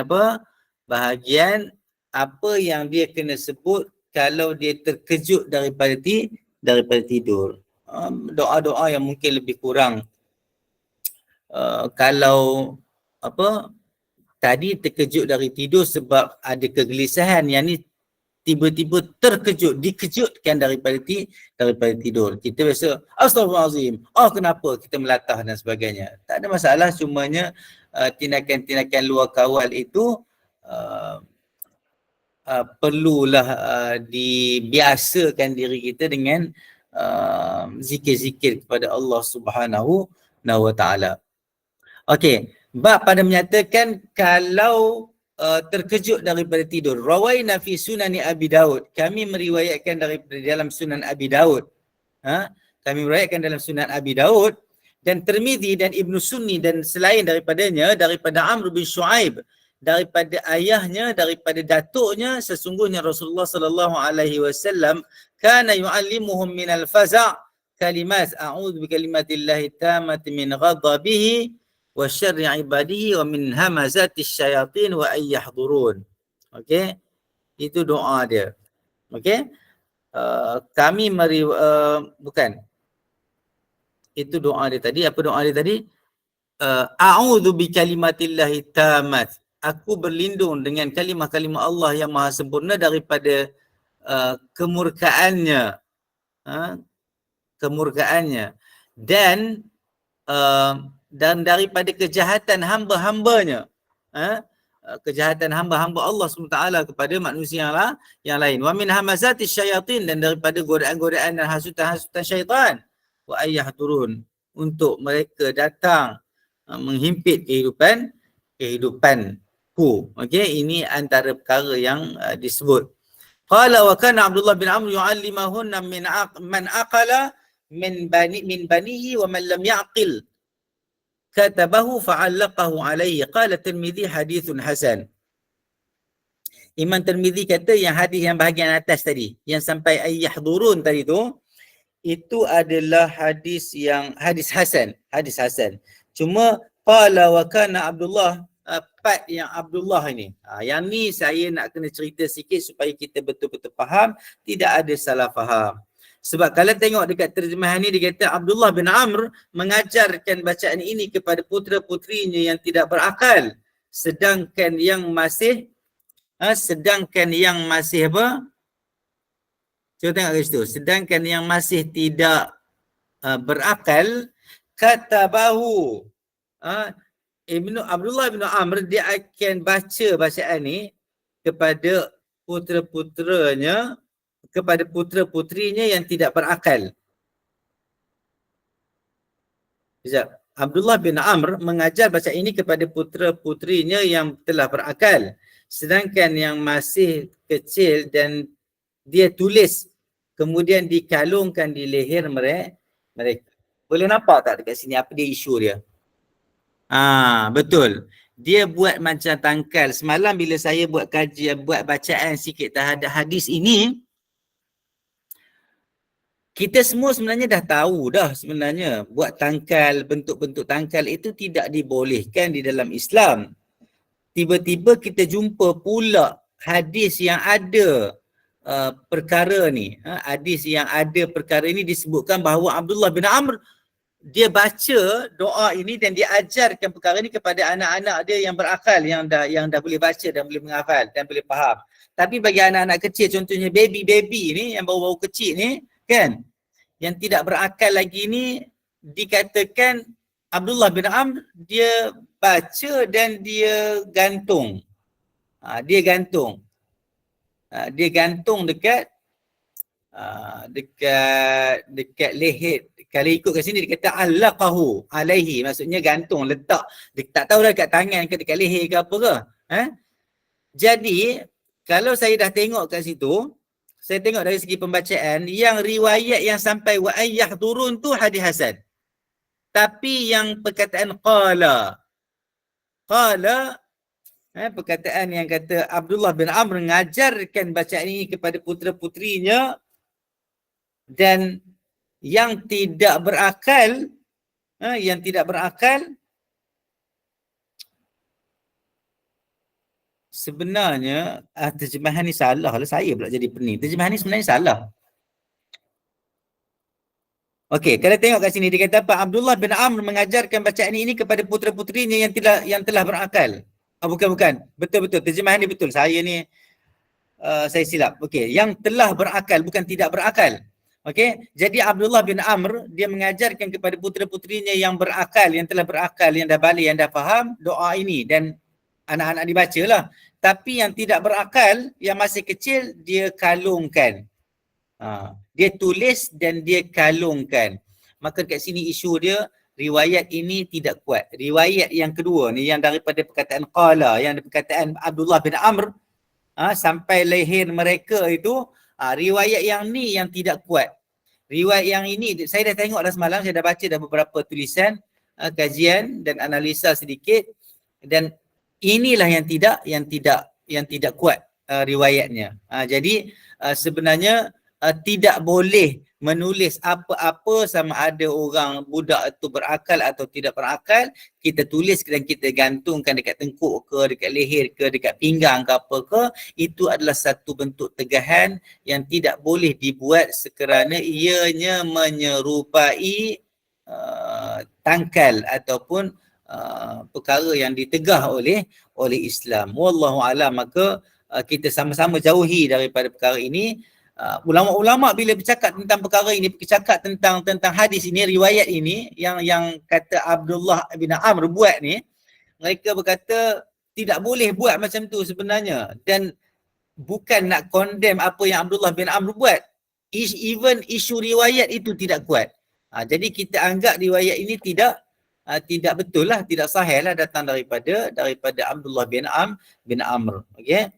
apa? Bahagian apa yang dia kena sebut kalau dia terkejut daripada tidur. Doa-doa yang mungkin lebih kurang. Kalau apa? Tadi terkejut dari tidur sebab ada kegelisahan, yang ni tiba-tiba dikejutkan daripada tidur. Kita biasa astagfirullahalazim, kenapa, kita melatah dan sebagainya. Tak ada masalah, cumanya tindakan-tindakan luar kawal itu perlulah dibiasakan diri kita dengan zikir-zikir kepada Allah Subhanahu wa taala. Okey, bab pada menyatakan kalau terkejut daripada tidur. Rawaina fi sunani Abi Daud. Kami meriwayatkan daripada dalam Sunan Abi Daud. Kami meriwayatkan dalam Sunan Abi Daud dan Tirmizi dan Ibnu Sunni dan selain daripadanya, daripada Amr bin Shu'aib, daripada ayahnya, daripada datuknya, sesungguhnya Rasulullah sallallahu alaihi wasallam kana yu'allimuhum min al-faza' kalimat a'udzu bi kalimatillahi tammati min ghadabihi wa syarri ibadihi wa min hamazati syayatin wa ay yahdurun. Okey, itu doa dia. Okey, kami bukan, itu doa dia tadi. Apa doa dia tadi? A'udzu bi kalimatillahi tammat. Aku berlindung dengan kalimah-kalimah Allah yang maha sempurna daripada kemurkaannya, dan daripada kejahatan hamba-hambanya, kejahatan hamba-hamba Allah SWT kepada manusia yang lain. Wa min hamazati syayatin, dan daripada godaan-godaan dan hasutan-hasutan syaitan. Wa ayyahdurun, untuk mereka datang menghimpit kehidupanku. Okey, ini antara perkara yang disebut. Qala wa kana Abdullah bin Amr yu'allimahunna man aqala min banihi wa man lam ya'qil katabahu fa'allaqahu alayhi. Qala Tirmizi hadithun hasan. Imam Tirmizi kata yang hadis yang bahagian atas tadi, yang sampai ayyahdurun tadi tu, itu adalah hadis hasan. Cuma qala wa kana Abdullah, part yang Abdullah ini. Yang ni saya nak kena cerita sikit supaya kita betul-betul faham, tidak ada salah faham. Sebab kalau tengok dekat terjemahan ni, dia kata Abdullah bin Amr mengajarkan bacaan ini kepada putera-putrinya yang tidak berakal, sedangkan yang masih Sedangkan yang masih apa? Cuba tengok kat situ. Sedangkan yang masih tidak berakal, kata bahu Abdullah bin Amr, dia akan baca bacaan ni kepada putera-puteranya, kepada putera-putrinya yang tidak berakal. Sekejap. Abdullah bin Amr mengajar bacaan ini kepada putera-putrinya yang telah berakal. Sedangkan yang masih kecil dan dia tulis kemudian dikalungkan di leher mereka. Boleh nampak tak dekat sini apa dia isu dia? Betul. Dia buat macam tangkal. Semalam bila saya buat kajian, buat bacaan sikit terhadap hadis ini, kita semua sebenarnya dah tahu dah sebenarnya buat tangkal, bentuk-bentuk tangkal itu tidak dibolehkan di dalam Islam. Tiba-tiba kita jumpa pula hadis yang ada perkara ni. Hadis yang ada perkara ini disebutkan bahawa Abdullah bin Amr dia baca doa ini dan dia ajarkan perkara ini kepada anak-anak dia yang berakal, yang dah boleh baca dan boleh menghafal dan boleh faham. Tapi bagi anak-anak kecil, contohnya baby ni yang baru-baru kecil ni kan, yang tidak berakal lagi ni, dikatakan Abdullah bin Amr dia baca dan dia gantung. Dia gantung. Dia gantung dekat leher. Kalau ikut kat sini dia kata allaqahu alaihi, maksudnya gantung, letak. Dia tak tahu dah dekat tangan ke dekat leher ke apa ke. Jadi kalau saya dah tengok kat situ, saya tengok dari segi pembacaan, yang riwayat yang sampai wa ayyah turun tu hadis hasan. Tapi yang perkataan qala, perkataan yang kata Abdullah bin Amr mengajarkan bacaan ini kepada putera-putrinya dan yang tidak berakal, sebenarnya terjemahan ni salah lah, saya pula jadi pening. Terjemahan ni sebenarnya salah. Okey, kalau tengok kat sini dia kata apa? Abdullah bin Amr mengajarkan bacaan ini kepada putera-putrinya yang telah berakal. Bukan. Betul-betul. Terjemahan ni betul. Saya ni saya silap. Okey, yang telah berakal, bukan tidak berakal. Okey, jadi Abdullah bin Amr dia mengajarkan kepada putera-putrinya yang berakal, yang telah berakal, yang dah balik, yang dah faham doa ini dan anak-anak dibacalah. Tapi yang tidak berakal, yang masih kecil, dia kalungkan. Dia tulis dan dia kalungkan. Maka kat sini isu dia, riwayat ini tidak kuat. Riwayat yang kedua ni, yang daripada perkataan qala, yang perkataan Abdullah bin Amr sampai leher mereka itu, riwayat yang ni yang tidak kuat. Riwayat yang ini, saya dah tengok dah semalam, saya dah baca dah beberapa tulisan, kajian dan analisa sedikit, dan inilah yang tidak kuat riwayatnya. Jadi sebenarnya tidak boleh menulis apa-apa sama ada orang budak itu berakal atau tidak berakal, kita tulis dan kita gantungkan dekat tengkuk ke, dekat leher ke, dekat pinggang ke apa ke, itu adalah satu bentuk tegahan yang tidak boleh dibuat sekerana ianya menyerupai tangkal ataupun perkara yang ditegah oleh Islam. Wallahu a'lam. Maka kita sama-sama jauhi daripada perkara ini. Ulama-ulama bila bercakap tentang perkara ini, bercakap tentang hadis ini, riwayat ini yang kata Abdullah bin Amr buat ni, mereka berkata tidak boleh buat macam tu sebenarnya, dan bukan nak condemn apa yang Abdullah bin Amr buat. Even isu riwayat itu tidak kuat. Jadi kita anggap riwayat ini tidak betul lah, tidak sahih lah, datang daripada Abdullah bin Amr. Okey.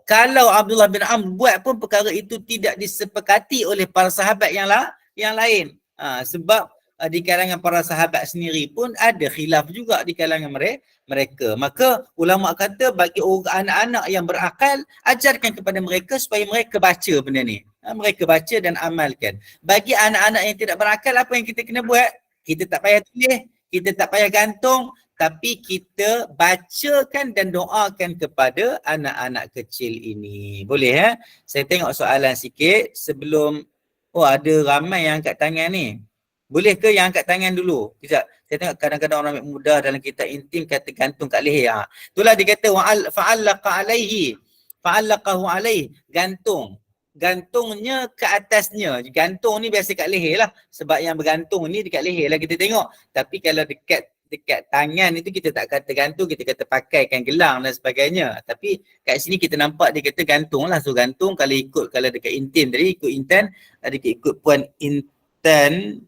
Kalau Abdullah bin Amr buat pun perkara itu tidak disepakati oleh para sahabat yang lain. Sebab di kalangan para sahabat sendiri pun ada khilaf juga di kalangan mereka. Maka ulama kata bagi anak-anak yang berakal, ajarkan kepada mereka supaya mereka baca benda ni. Mereka baca dan amalkan. Bagi anak-anak yang tidak berakal, apa yang kita kena buat? Kita tak payah tulis, kita tak payah gantung, tapi kita bacakan dan doakan kepada anak-anak kecil ini. Boleh Saya tengok soalan sikit sebelum, ada ramai yang angkat tangan ni. Boleh ke yang angkat tangan dulu? Sekejap. Saya tengok kadang-kadang orang muda dalam kitab intim kata gantung kat leher. Itulah dia kata fa'allaqa alaihi. fa'allaqahu alaih, gantungnya ke atasnya. Gantung ni biasa kat leher lah, sebab yang bergantung ni dekat leher lah kita tengok. Tapi kalau dekat tangan itu kita tak kata gantung, kita kata pakaikan gelang dan sebagainya. Tapi kat sini kita nampak dia kata gantung lah. So gantung kalau dekat Intan tadi, ikut Intan, ada ikut Puan Intan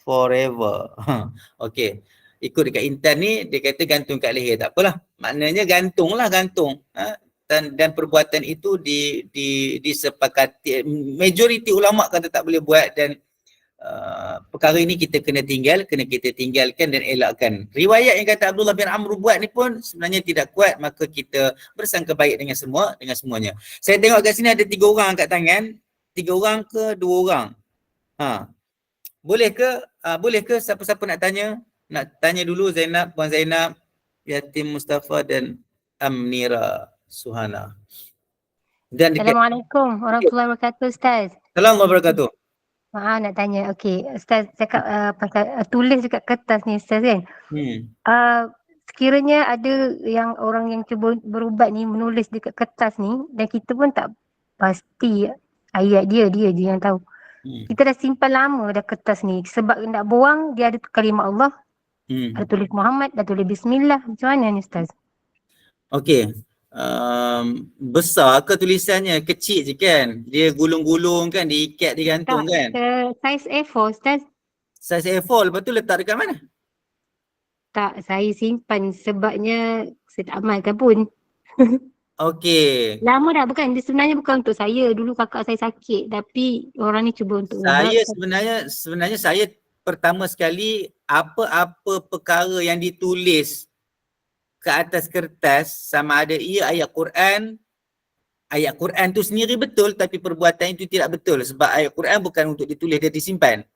forever. Okey. Ikut dekat Intan ni, dia kata gantung kat leher. Tak apalah. Maknanya gantung. Dan perbuatan itu disepakati. Majoriti ulama kata tak boleh buat, dan perkara ini kita kena kita tinggalkan dan elakkan. Riwayat yang kata Abdullah bin Amr buat ni pun sebenarnya tidak kuat, maka kita bersangka baik dengan semuanya. Saya tengok kat sini ada 3 orang angkat tangan. 3 orang ke 2 orang? Boleh ke siapa-siapa nak tanya? Nak tanya dulu Zainab, Puan Zainab, Yatim Mustafa dan Amnira Suhana. Dan Assalamualaikum warahmatullahi wabarakatuh, Ustaz. Assalamualaikum warahmatullahi wabarakatuh. Nak tanya. Okey, Ustaz cakap pasal tulis dekat kertas ni, Ustaz kan? Sekiranya ada yang orang yang cuba berubat ni menulis dekat kertas ni dan kita pun tak pasti ayat dia je yang tahu. Kita dah simpan lama dah kertas ni, sebab nak buang dia ada kalimah Allah, ada tulis Muhammad, ada tulis Bismillah. Macam mana ni, Ustaz? Okey. Besar ke tulisannya? Kecil je kan? Dia gulung-gulung kan? Diikat, digantung kan? Size A4, Ustaz. Size A4, lepas tu letak dekat mana? Tak, saya simpan sebabnya saya tak amalkan pun. Okey. Lama dah, bukan. Dia sebenarnya bukan untuk saya. Dulu kakak saya sakit, tapi orang ni cuba untuk saya sebenarnya saya pertama sekali apa-apa perkara yang ditulis ke atas kertas, sama ada ia ayat Quran tu sendiri betul, tapi perbuatan itu tidak betul, sebab ayat Quran bukan untuk ditulis dia disimpan.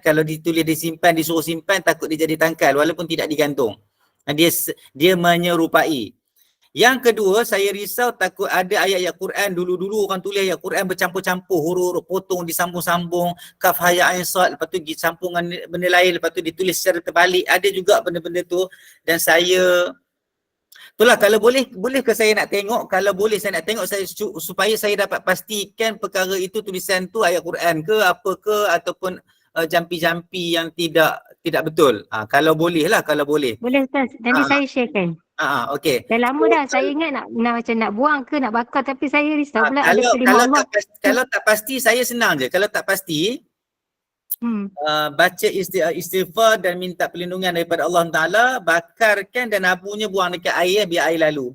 Kalau ditulis disimpan, disuruh simpan, takut dia jadi tangkal walaupun tidak digantung. Dia menyerupai. Yang kedua, saya risau takut ada ayat-ayat Quran, dulu orang tulis ayat Quran bercampur-campur, huruf-huruf potong, disambung-sambung, kaf haya ain sad, lepas tu disambung dengan benda lain, lepas tu ditulis secara terbalik. Ada juga benda-benda tu, dan saya itulah, kalau boleh ke saya nak tengok? Kalau boleh saya nak tengok, supaya saya dapat pastikan perkara itu tulisan tu ayat Quran ke apa ke, ataupun jampi-jampi yang tidak betul. Kalau boleh lah, kalau boleh. Boleh, Ustaz. Nanti saya sharekan. Okey. Dah lama dah saya ingat nak macam nak buang ke nak bakar, tapi saya risau pula ada kalimah Allah. Kalau tak pasti, saya senang je. Kalau tak pasti, baca istighfar dan minta perlindungan daripada Allah Ta'ala, bakarkan dan abunya buang dekat air, biar air lalu.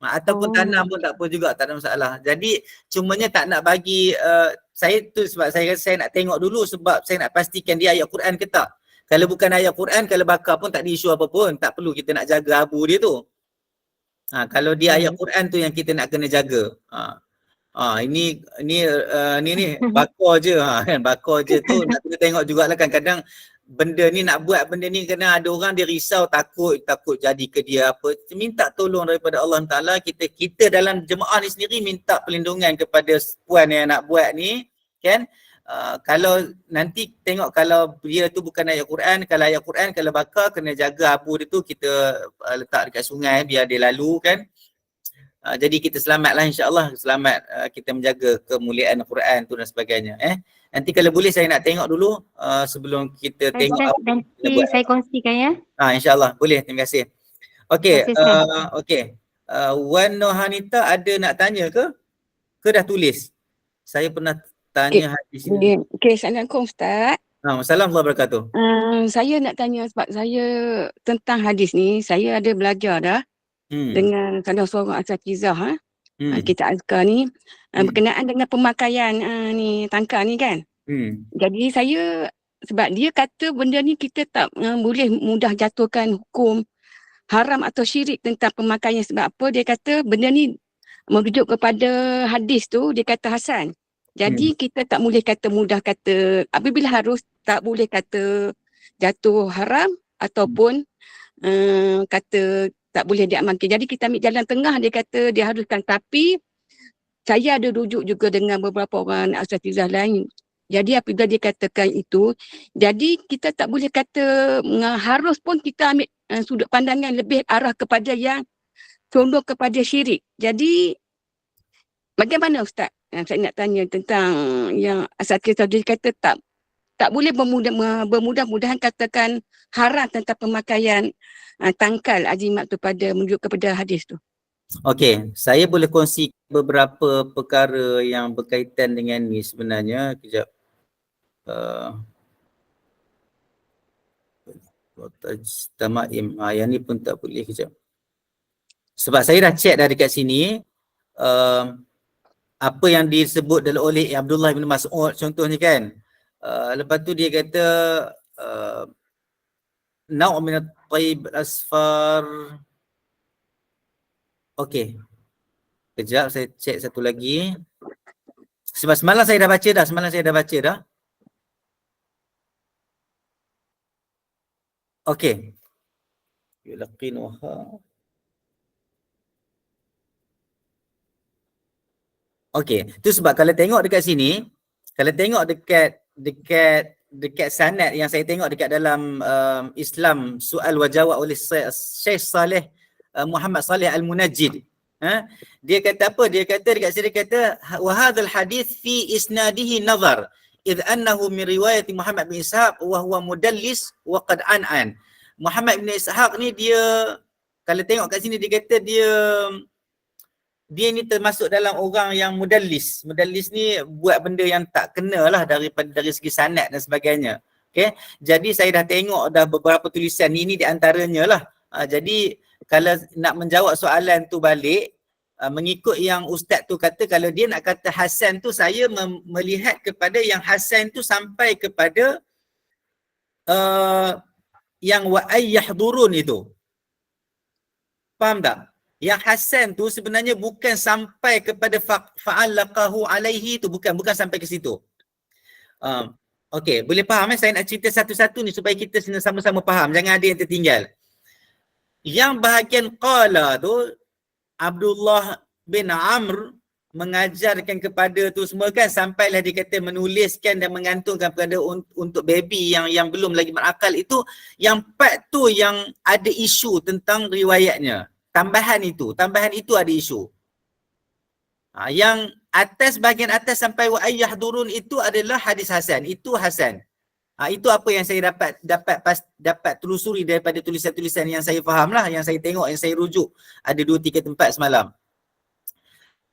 Ataupun tanam pun tak apa juga, tak ada masalah. Jadi cumanya tak nak bagi saya tu, sebab saya rasa saya nak tengok dulu, sebab saya nak pastikan dia ayat Quran ke tak. Kalau bukan ayat Quran, kalau bakar pun tak ada isu apa pun, tak perlu kita nak jaga abu dia tu. Kalau dia ayat Quran tu yang kita nak kena jaga. Ini bakar je kan, bakar je tu nak kena tengok jugalah kan. Kadang benda ni nak buat benda ni, kadang ada orang dia risau, takut jadi ke dia apa. Minta tolong daripada Allah Ta'ala. Kita dalam jemaah ni sendiri minta perlindungan kepada puan yang nak buat ni kan. Kalau nanti tengok, kalau dia tu bukan ayat Quran, kalau ayat Quran, kalau bakar kena jaga abu dia tu, kita letak dekat sungai biar dia lalu kan. Jadi kita selamatlah, insya-Allah selamat, kita menjaga kemuliaan Quran tu dan sebagainya. Nanti kalau boleh saya nak tengok dulu sebelum kita tengok apa nanti saya kongsikan ya. Insya-Allah boleh, terima kasih. Okey, Wan Nohanita ada nak tanya ke? Ke dah tulis? Saya pernah tanya hadis ni. Okey, Assalamualaikum Ustaz. Assalamualaikum warahmatullahi wabarakatuh. Saya nak tanya sebab saya tentang hadis ni, saya ada belajar dah dengan salah seorang asatizah kita azkar ni berkenaan dengan pemakaian ni tangkar ni kan. Jadi saya, sebab dia kata benda ni kita tak boleh mudah jatuhkan hukum haram atau syirik tentang pemakaian, sebab apa dia kata benda ni merujuk kepada hadis tu, dia kata hasan. Jadi kita tak boleh kata mudah kata, apabila harus tak boleh kata jatuh haram ataupun kata tak boleh diamalkan. Jadi kita ambil jalan tengah, dia kata dia haruskan. Tapi saya ada rujuk juga dengan beberapa orang asatizah lain. Jadi apabila dia katakan itu, jadi kita tak boleh kata harus pun kita ambil sudut pandangan lebih arah kepada yang condong kepada syirik. Jadi Bagaimana Ustaz? Saya nak tanya tentang yang Asatidz tadi kata tak boleh bermudah-mudahan katakan haram tentang pemakaian tangkal azimat tu menunjuk kepada hadis tu. Okey, saya boleh kongsi beberapa perkara yang berkaitan dengan ni sebenarnya. Kejap. Tamaim. Yang ni pun tak boleh, kejap. Sebab saya dah check dah dekat sini. Apa yang disebut oleh Abdullah bin Mas'ud contohnya kan. Lepas tu dia kata nau' min at-tayyib asfar. Okey. Kejap saya check satu lagi. Sebab semalam saya dah baca dah. Okey. Yulaqinuha. Okey, tu sebab kalau tengok dekat sini, kalau tengok dekat sanad yang saya tengok dekat dalam Islam Soal wa Jawab oleh Syekh Saleh Muhammad Saleh Al-Munajjid. Dia kata apa? Dia kata dekat sini kata wa hadzal hadis fi isnadihi nazar idh annahu min riwayat Muhammad bin Ishaq wa huwa mudallis wa qad an. Muhammad bin Ishaq ni dia kalau tengok kat sini dia kata dia ni termasuk dalam orang yang mudallis. Mudallis ni buat benda yang tak kena lah dari segi sanad dan sebagainya. Okay? Jadi saya dah tengok dah beberapa tulisan ni di antaranya lah. Jadi kalau nak menjawab soalan tu balik, mengikut yang ustaz tu kata, kalau dia nak kata Hasan tu, saya melihat kepada yang Hasan tu sampai kepada yang wa ayyahdurun itu. Faham tak? Yang Hasan tu sebenarnya bukan sampai kepada fa'allaqahu alaihi tu, bukan sampai ke situ. Okey, boleh faham saya nak cerita satu-satu ni supaya kita sama-sama faham, jangan ada yang tertinggal. Yang bahagian qala tu Abdullah bin Amr mengajarkan kepada tu semua kan, sampailah dia kata menuliskan dan mengantungkan kepada untuk baby yang belum lagi berakal itu. Yang part tu yang ada isu tentang riwayatnya. Tambahan itu ada isu. Yang atas, bahagian atas sampai wa ayyahdurun itu adalah hadis Hasan. Itu Hasan. Itu apa yang saya dapat telusuri daripada tulisan-tulisan yang saya faham lah, yang saya tengok, yang saya rujuk. Ada 2-3 tempat semalam.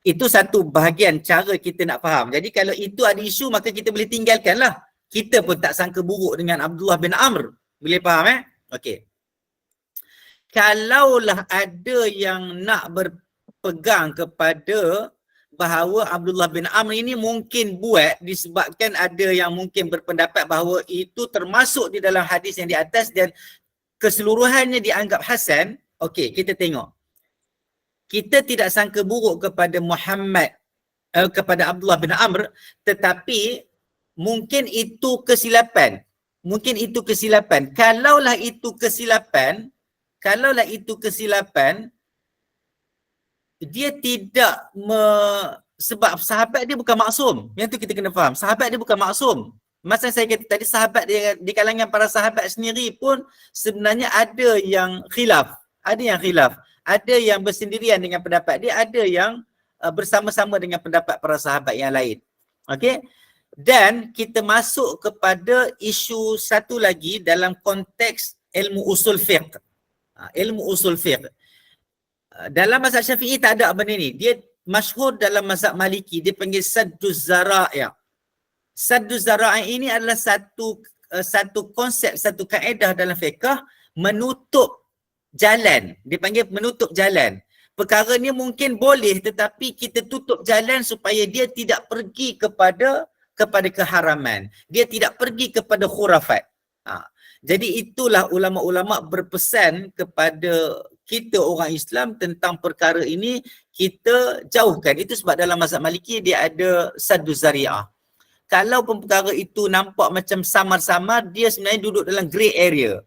Itu satu bahagian cara kita nak faham. Jadi kalau itu ada isu, maka kita boleh tinggalkan lah. Kita pun tak sangka buruk dengan Abdullah bin Amr. Boleh faham Okey. Kalaulah ada yang nak berpegang kepada bahawa Abdullah bin Amr ini mungkin buat disebabkan ada yang mungkin berpendapat bahawa itu termasuk di dalam hadis yang di atas dan keseluruhannya dianggap Hasan. Okey, kita tengok. Kita tidak sangka buruk kepada kepada Abdullah bin Amr, tetapi mungkin itu kesilapan. Kalaulah itu kesilapan, dia tidak sebab sahabat dia bukan maksum. Yang tu kita kena faham. Sahabat dia bukan maksum. Masa saya kata tadi, sahabat dia, di kalangan para sahabat sendiri pun sebenarnya ada yang khilaf. Ada yang bersendirian dengan pendapat dia, ada yang bersama-sama dengan pendapat para sahabat yang lain. Okey? Dan kita masuk kepada isu satu lagi dalam konteks ilmu usul fiqh. Dalam mazhab Syafi'i tak ada benda ni. Dia masyhur dalam mazhab Maliki, dia panggil Sadduz Zara'i'. Sadduz Zara'i' ini adalah satu konsep, satu kaedah dalam fiqh, menutup jalan. Dia panggil menutup jalan. Perkara ni mungkin boleh, tetapi kita tutup jalan supaya dia tidak pergi kepada keharaman. Dia tidak pergi kepada khurafat. Jadi itulah ulama-ulama berpesan kepada kita orang Islam tentang perkara ini, kita jauhkan. Itu sebab dalam mazhab Maliki dia ada Sadduz Zari'ah. Kalau pun perkara itu nampak macam samar-samar, dia sebenarnya duduk dalam grey area.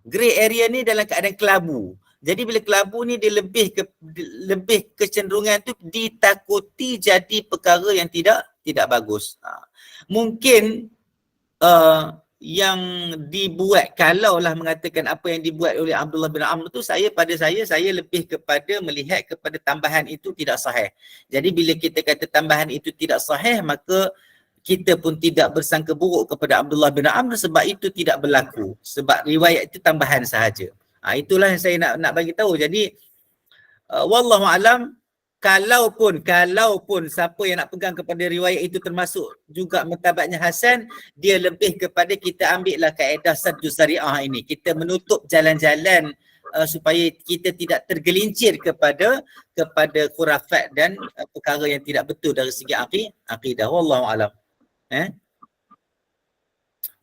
Grey area ni dalam keadaan kelabu. Jadi bila kelabu ni dia lebih kecenderungan tu ditakuti jadi perkara yang tidak bagus. Mungkin yang dibuat, kalaulah mengatakan apa yang dibuat oleh Abdullah bin Amr tu, saya lebih kepada melihat kepada tambahan itu tidak sahih. Jadi bila kita kata tambahan itu tidak sahih, maka kita pun tidak bersangka buruk kepada Abdullah bin Amr sebab itu tidak berlaku. Sebab riwayat itu tambahan sahaja. Itulah yang saya nak bagi tahu. Jadi wallahu alam, kalaupun siapa yang nak pegang kepada riwayat itu termasuk juga martabatnya hasan, dia lebih kepada kita ambillah kaedah saddu zari'ah ini. Kita menutup jalan-jalan supaya kita tidak tergelincir kepada khurafat dan perkara yang tidak betul dari segi akidah. Wallahu alam.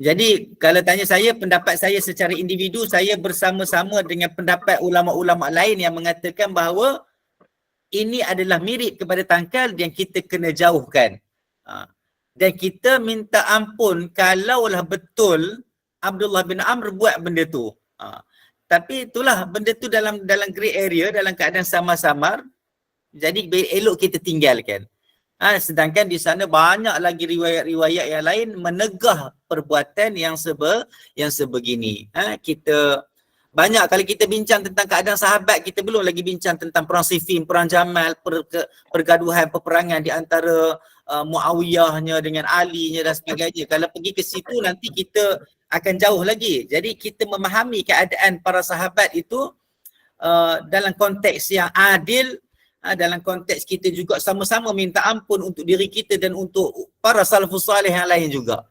Jadi kalau tanya saya, pendapat saya secara individu, saya bersama-sama dengan pendapat ulama-ulama lain yang mengatakan bahawa ini adalah mirip kepada tangkal yang kita kena jauhkan. Dan kita minta ampun kalaulah betul Abdullah bin Amr buat benda tu. Tapi itulah, benda tu dalam grey area, dalam keadaan samar-samar. Jadi elok kita tinggalkan. Sedangkan di sana banyak lagi riwayat-riwayat yang lain menegah perbuatan yang sebegini. Kita banyak, kalau kita bincang tentang keadaan sahabat, kita belum lagi bincang tentang perang Siffin, perang Jamal, pergaduhan, peperangan di antara Muawiyahnya dengan Alinya dan sebagainya. Kalau pergi ke situ nanti kita akan jauh lagi. Jadi kita memahami keadaan para sahabat itu dalam konteks yang adil, dalam konteks kita juga sama-sama minta ampun untuk diri kita dan untuk para salafus salih yang lain juga.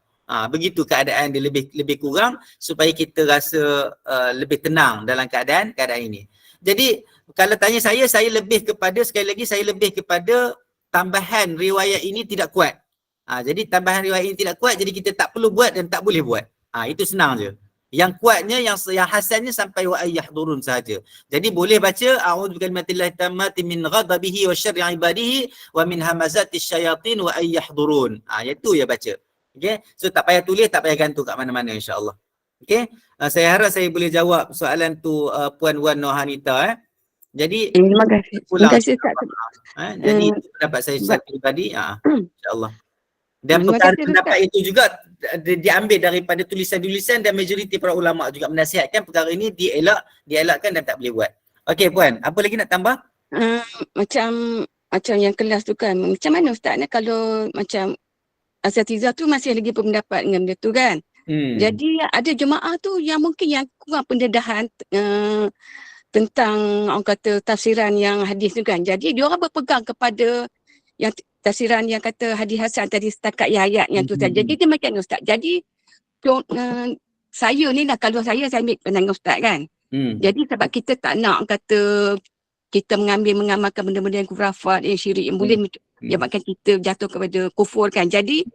Begitu keadaan dia lebih kurang supaya kita rasa lebih tenang dalam keadaan ini. Jadi kalau tanya saya lebih kepada, sekali lagi saya lebih kepada tambahan riwayat ini tidak kuat. Jadi tambahan riwayat ini tidak kuat, jadi kita tak perlu buat dan tak boleh buat. Itu senang je. Yang kuatnya, yang hasannya sampai wa ayyahdurun sahaja. Jadi boleh baca a'udzu bikalimatillahi tammati min ghadabihi wa syarri ibadihi wa min hamazatis syayatin wa ayyahdurun. Itu ya baca. Okay, so tak payah tulis, tak payah gantung kat mana-mana insya-Allah. Okay, saya harap saya boleh jawab soalan tu Puan Wan Nohanita. Jadi terima kasih. Terima kasih Ustaz. Jadi itu pendapat saya secara pribadi, insya-Allah. Dan pendapat itu juga diambil daripada tulisan-tulisan dan majoriti para ulama juga menasihatkan perkara ini dielakkan dan tak boleh buat. Okey Puan, apa lagi nak tambah? Macam yang kelas tu kan, macam mana Ustaz kalau macam asatizah tu masih lagi berpendapat dengan benda tu kan. Jadi ada jemaah tu yang mungkin yang kurang pendedahan tentang orang kata tafsiran yang hadis tu kan. Jadi dia orang berpegang kepada yang tafsiran yang kata hadis hasan tadi setakat ayat yang tu saja. Jadi dia macam ni Ustaz. Jadi saya ni lah, kalau saya ambil pandangan Ustaz kan. Jadi sebab kita tak nak kata kita mengamalkan benda-benda yang khurafat, yang syirik, yang boleh menyebabkan kita jatuh kepada kufur kan. Jadi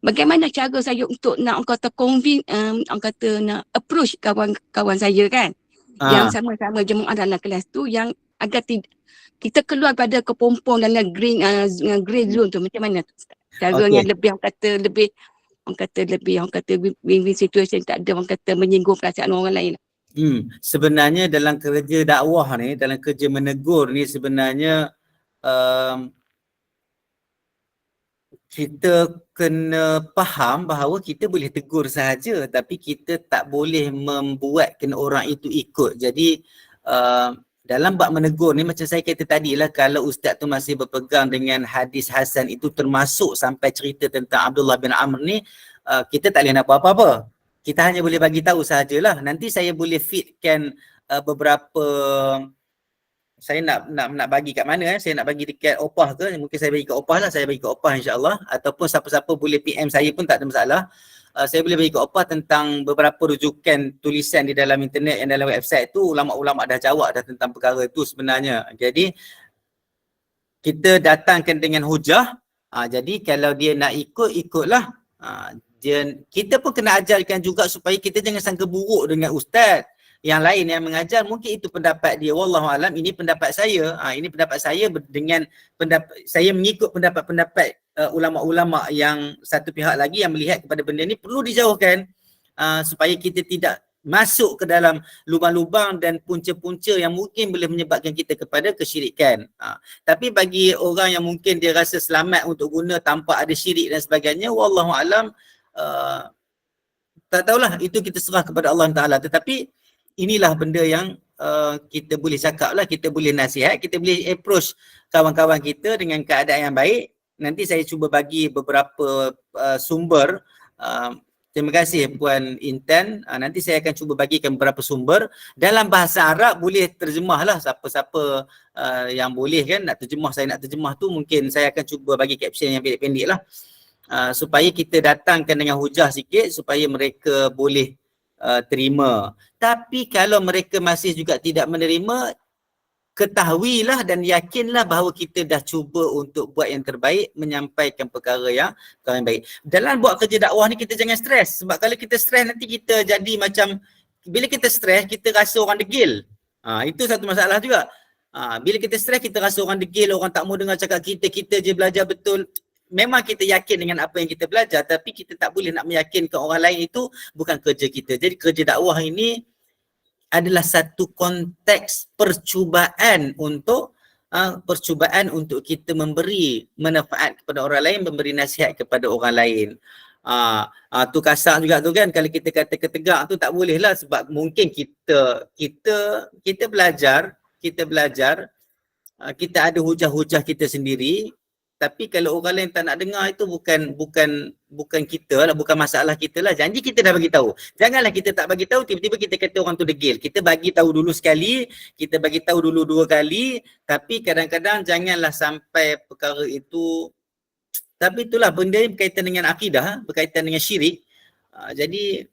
bagaimana cara saya untuk nak orang kata convince, orang kata nak approach kawan-kawan saya kan, yang sama-sama jemaah dalam kelas tu, yang agar kita keluar pada kepompong dalam green zone tu. Macam mana tu cara yang lebih orang kata win-win situation, tak ada orang kata menyinggung perasaan orang lain. Sebenarnya dalam kerja dakwah ni, dalam kerja menegur ni, sebenarnya kita kena faham bahawa kita boleh tegur sahaja, tapi kita tak boleh membuatkan orang itu ikut. Jadi dalam bab menegur ni, macam saya kata tadi lah, kalau ustaz tu masih berpegang dengan hadis hasan itu, termasuk sampai cerita tentang Abdullah bin Amr ni, kita tak boleh nak buat apa-apa. Kita hanya boleh bagi tahu sahajalah. Nanti saya boleh fitkan beberapa, saya nak bagi kat mana saya nak bagi dekat Opah ke, mungkin saya bagi kat Opah lah, saya bagi kat Opah insya-Allah, ataupun siapa-siapa boleh PM saya pun tak ada masalah. Saya boleh bagi kat Opah tentang beberapa rujukan tulisan di dalam internet, yang dalam website tu ulama-ulama dah jawab dah tentang perkara itu sebenarnya. Jadi kita datangkan dengan hujah. Jadi kalau dia nak ikutlah. Kita pun kena ajarkan juga supaya kita jangan sangka buruk dengan ustaz yang lain yang mengajar. Mungkin itu pendapat dia, wallahu alam, ini pendapat saya. Ini pendapat saya dengan saya mengikut pendapat-pendapat ulama-ulama yang satu pihak lagi yang melihat kepada benda ni perlu dijauhkan, supaya kita tidak masuk ke dalam lubang-lubang dan punca-punca yang mungkin boleh menyebabkan kita kepada kesyirikan. Tapi bagi orang yang mungkin dia rasa selamat untuk guna tanpa ada syirik dan sebagainya, wallahu alam, Tak tahulah, itu kita serah kepada Allah Ta'ala. Tetapi inilah benda yang kita boleh cakap lah, kita boleh nasihat, kita boleh approach kawan-kawan kita dengan keadaan yang baik. Nanti saya cuba bagi beberapa sumber. Terima kasih Puan Intan. Nanti saya akan cuba bagikan beberapa sumber. Dalam bahasa Arab boleh terjemah lah, siapa-siapa yang boleh kan nak terjemah, saya nak terjemah tu mungkin saya akan cuba bagi caption yang pendek-pendek lah. Supaya kita datangkan dengan hujah sikit supaya mereka boleh terima. Tapi kalau mereka masih juga tidak menerima, ketahuilah dan yakinlah bahawa kita dah cuba untuk buat yang terbaik, menyampaikan perkara yang baik. Dalam buat kerja dakwah ni kita jangan stres, sebab kalau kita stres nanti kita jadi macam, bila kita stres kita rasa orang degil. Itu satu masalah juga. Bila kita stres kita rasa orang degil, orang tak mau dengar cakap kita, kita je belajar betul. Memang kita yakin dengan apa yang kita belajar, tapi kita tak boleh nak meyakinkan orang lain, itu bukan kerja kita. Jadi kerja dakwah ini adalah satu konteks percubaan untuk kita memberi manfaat kepada orang lain, memberi nasihat kepada orang lain. Tu kasar juga tu kan, kalau kita kata ketegak tu tak boleh lah, sebab mungkin kita belajar, kita ada hujah-hujah kita sendiri. Tapi kalau orang lain tak nak dengar, itu bukan kita lah, bukan masalah kita lah. Janji kita dah bagi tahu. Janganlah kita tak bagi tahu, tiba-tiba kita kata orang tu degil. Kita bagi tahu dulu sekali, kita bagi tahu dulu 2 kali, tapi kadang-kadang janganlah sampai perkara itu. Tapi itulah benda ni berkaitan dengan akidah, berkaitan dengan syirik. Jadi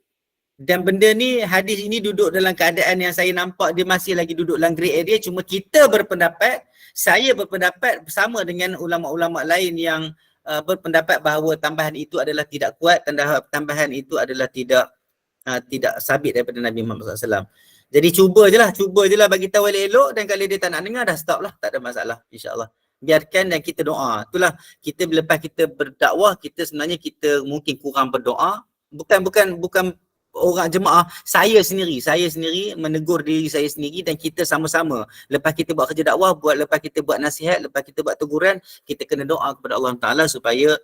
dan benda ni, hadis ini duduk dalam keadaan yang saya nampak dia masih lagi duduk dalam grey area. Cuma kita berpendapat, saya berpendapat bersama dengan ulama-ulama lain yang berpendapat bahawa tambahan itu adalah tidak kuat, tambahan itu adalah tidak sabit daripada Nabi Muhammad SAW. Jadi cuba je lah bagi tahu elok-elok, dan kalau dia tak nak dengar dah stop lah, tak ada masalah, insyaAllah. Biarkan dan kita doa. Itulah kita lepas kita berdakwah, kita sebenarnya kita mungkin kurang berdoa. Bukan orang jemaah, saya sendiri menegur diri saya sendiri, dan kita sama-sama lepas kita buat kerja dakwah, lepas kita buat nasihat, lepas kita buat teguran, kita kena doa kepada Allah Ta'ala supaya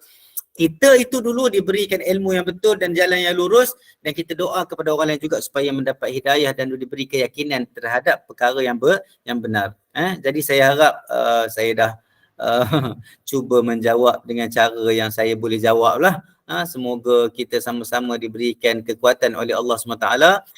kita itu dulu diberikan ilmu yang betul dan jalan yang lurus, dan kita doa kepada orang lain juga supaya mendapat hidayah dan diberi keyakinan terhadap perkara yang benar. Jadi saya harap saya dah cuba menjawab dengan cara yang saya boleh jawab lah. Semoga kita sama-sama diberikan kekuatan oleh Allah SWT,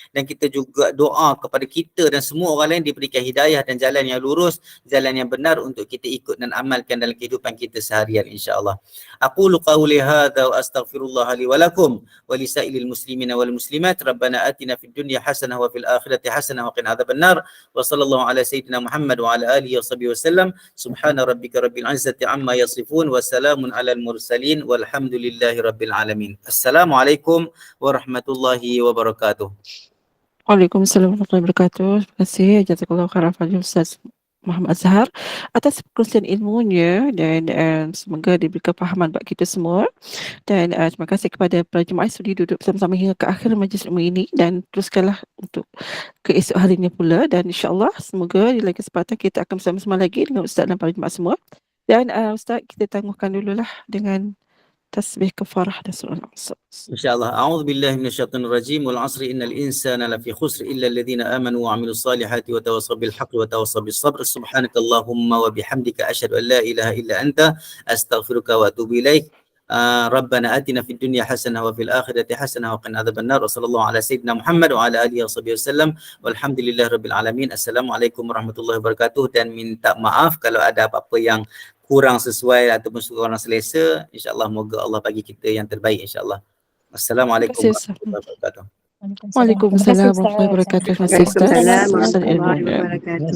dan kita juga doa kepada kita dan semua orang lain diberikan hidayah dan jalan yang lurus, jalan yang benar untuk kita ikut dan amalkan dalam kehidupan kita seharian, insya-Allah. Aqulu qawli hadza wa astaghfirullah li wa lakum wa li sa'ilil muslimina wal muslimat. Rabbana atina fid dunya hasanah wa fil akhirati hasanah wa qina adzabannar. Wa sallallahu ala sayyidina Muhammad wa ala alihi wa sahbihi wasallam. Subhana rabbika rabbil izzati amma yasifun wa salamun alal mursalin walhamdulillahi rabbil alamin. Assalamualaikum warahmatullahi wabarakatuh. Waalaikumsalam warahmatullahi wabarakatuh. Terima kasih jazakallahu khairan Fadil Ustaz Muhammad Azhar atas perkongsian ilmunya, dan semoga diberi kefahaman buat kita semua. Dan terima kasih kepada para jemaah yang sudi duduk bersama-sama hingga ke akhir majlis ilmu ini, dan teruskanlah untuk keesok harinya pula, dan insya-Allah semoga di lain kesempatan kita akan bersama-sama lagi dengan Ustaz dan para jemaah semua. Dan Ustaz, kita tangguhkan dululah dengan tasbih kafarah dan surah Al-Asr. InsyaAllah. A'udzubillahi minasyaitonir rajim. Wal 'asri innal insana lafi khusr illa alladhina amanu wa 'amilus salihati wa tawassaw bil haqqi wa tawassaw bis sabr. Subhanakallahumma wa bihamdika asyhadu an la ilaha illa anta astaghfiruka wa atubu ilaik. Rabbana atina fid dunya hasanah wa fil akhirati hasanah wa qina adzabannar. Wa sallallahu ala sayyidina Muhammad wa ala alihi washabihi wasallam. Walhamdulillahirabbil alamin. Assalamualaikum warahmatullahi wabarakatuh, dan minta maaf kalau ada apa-apa yang kurang sesuai ataupun kurang selesa. InsyaAllah moga Allah bagi kita yang terbaik, insyaAllah. Assalamualaikum warahmatullahi wabarakatuh. Waalaikumsalam warahmatullahi wabarakatuh. Waalaikumsalam warahmatullahi wabarakatuh.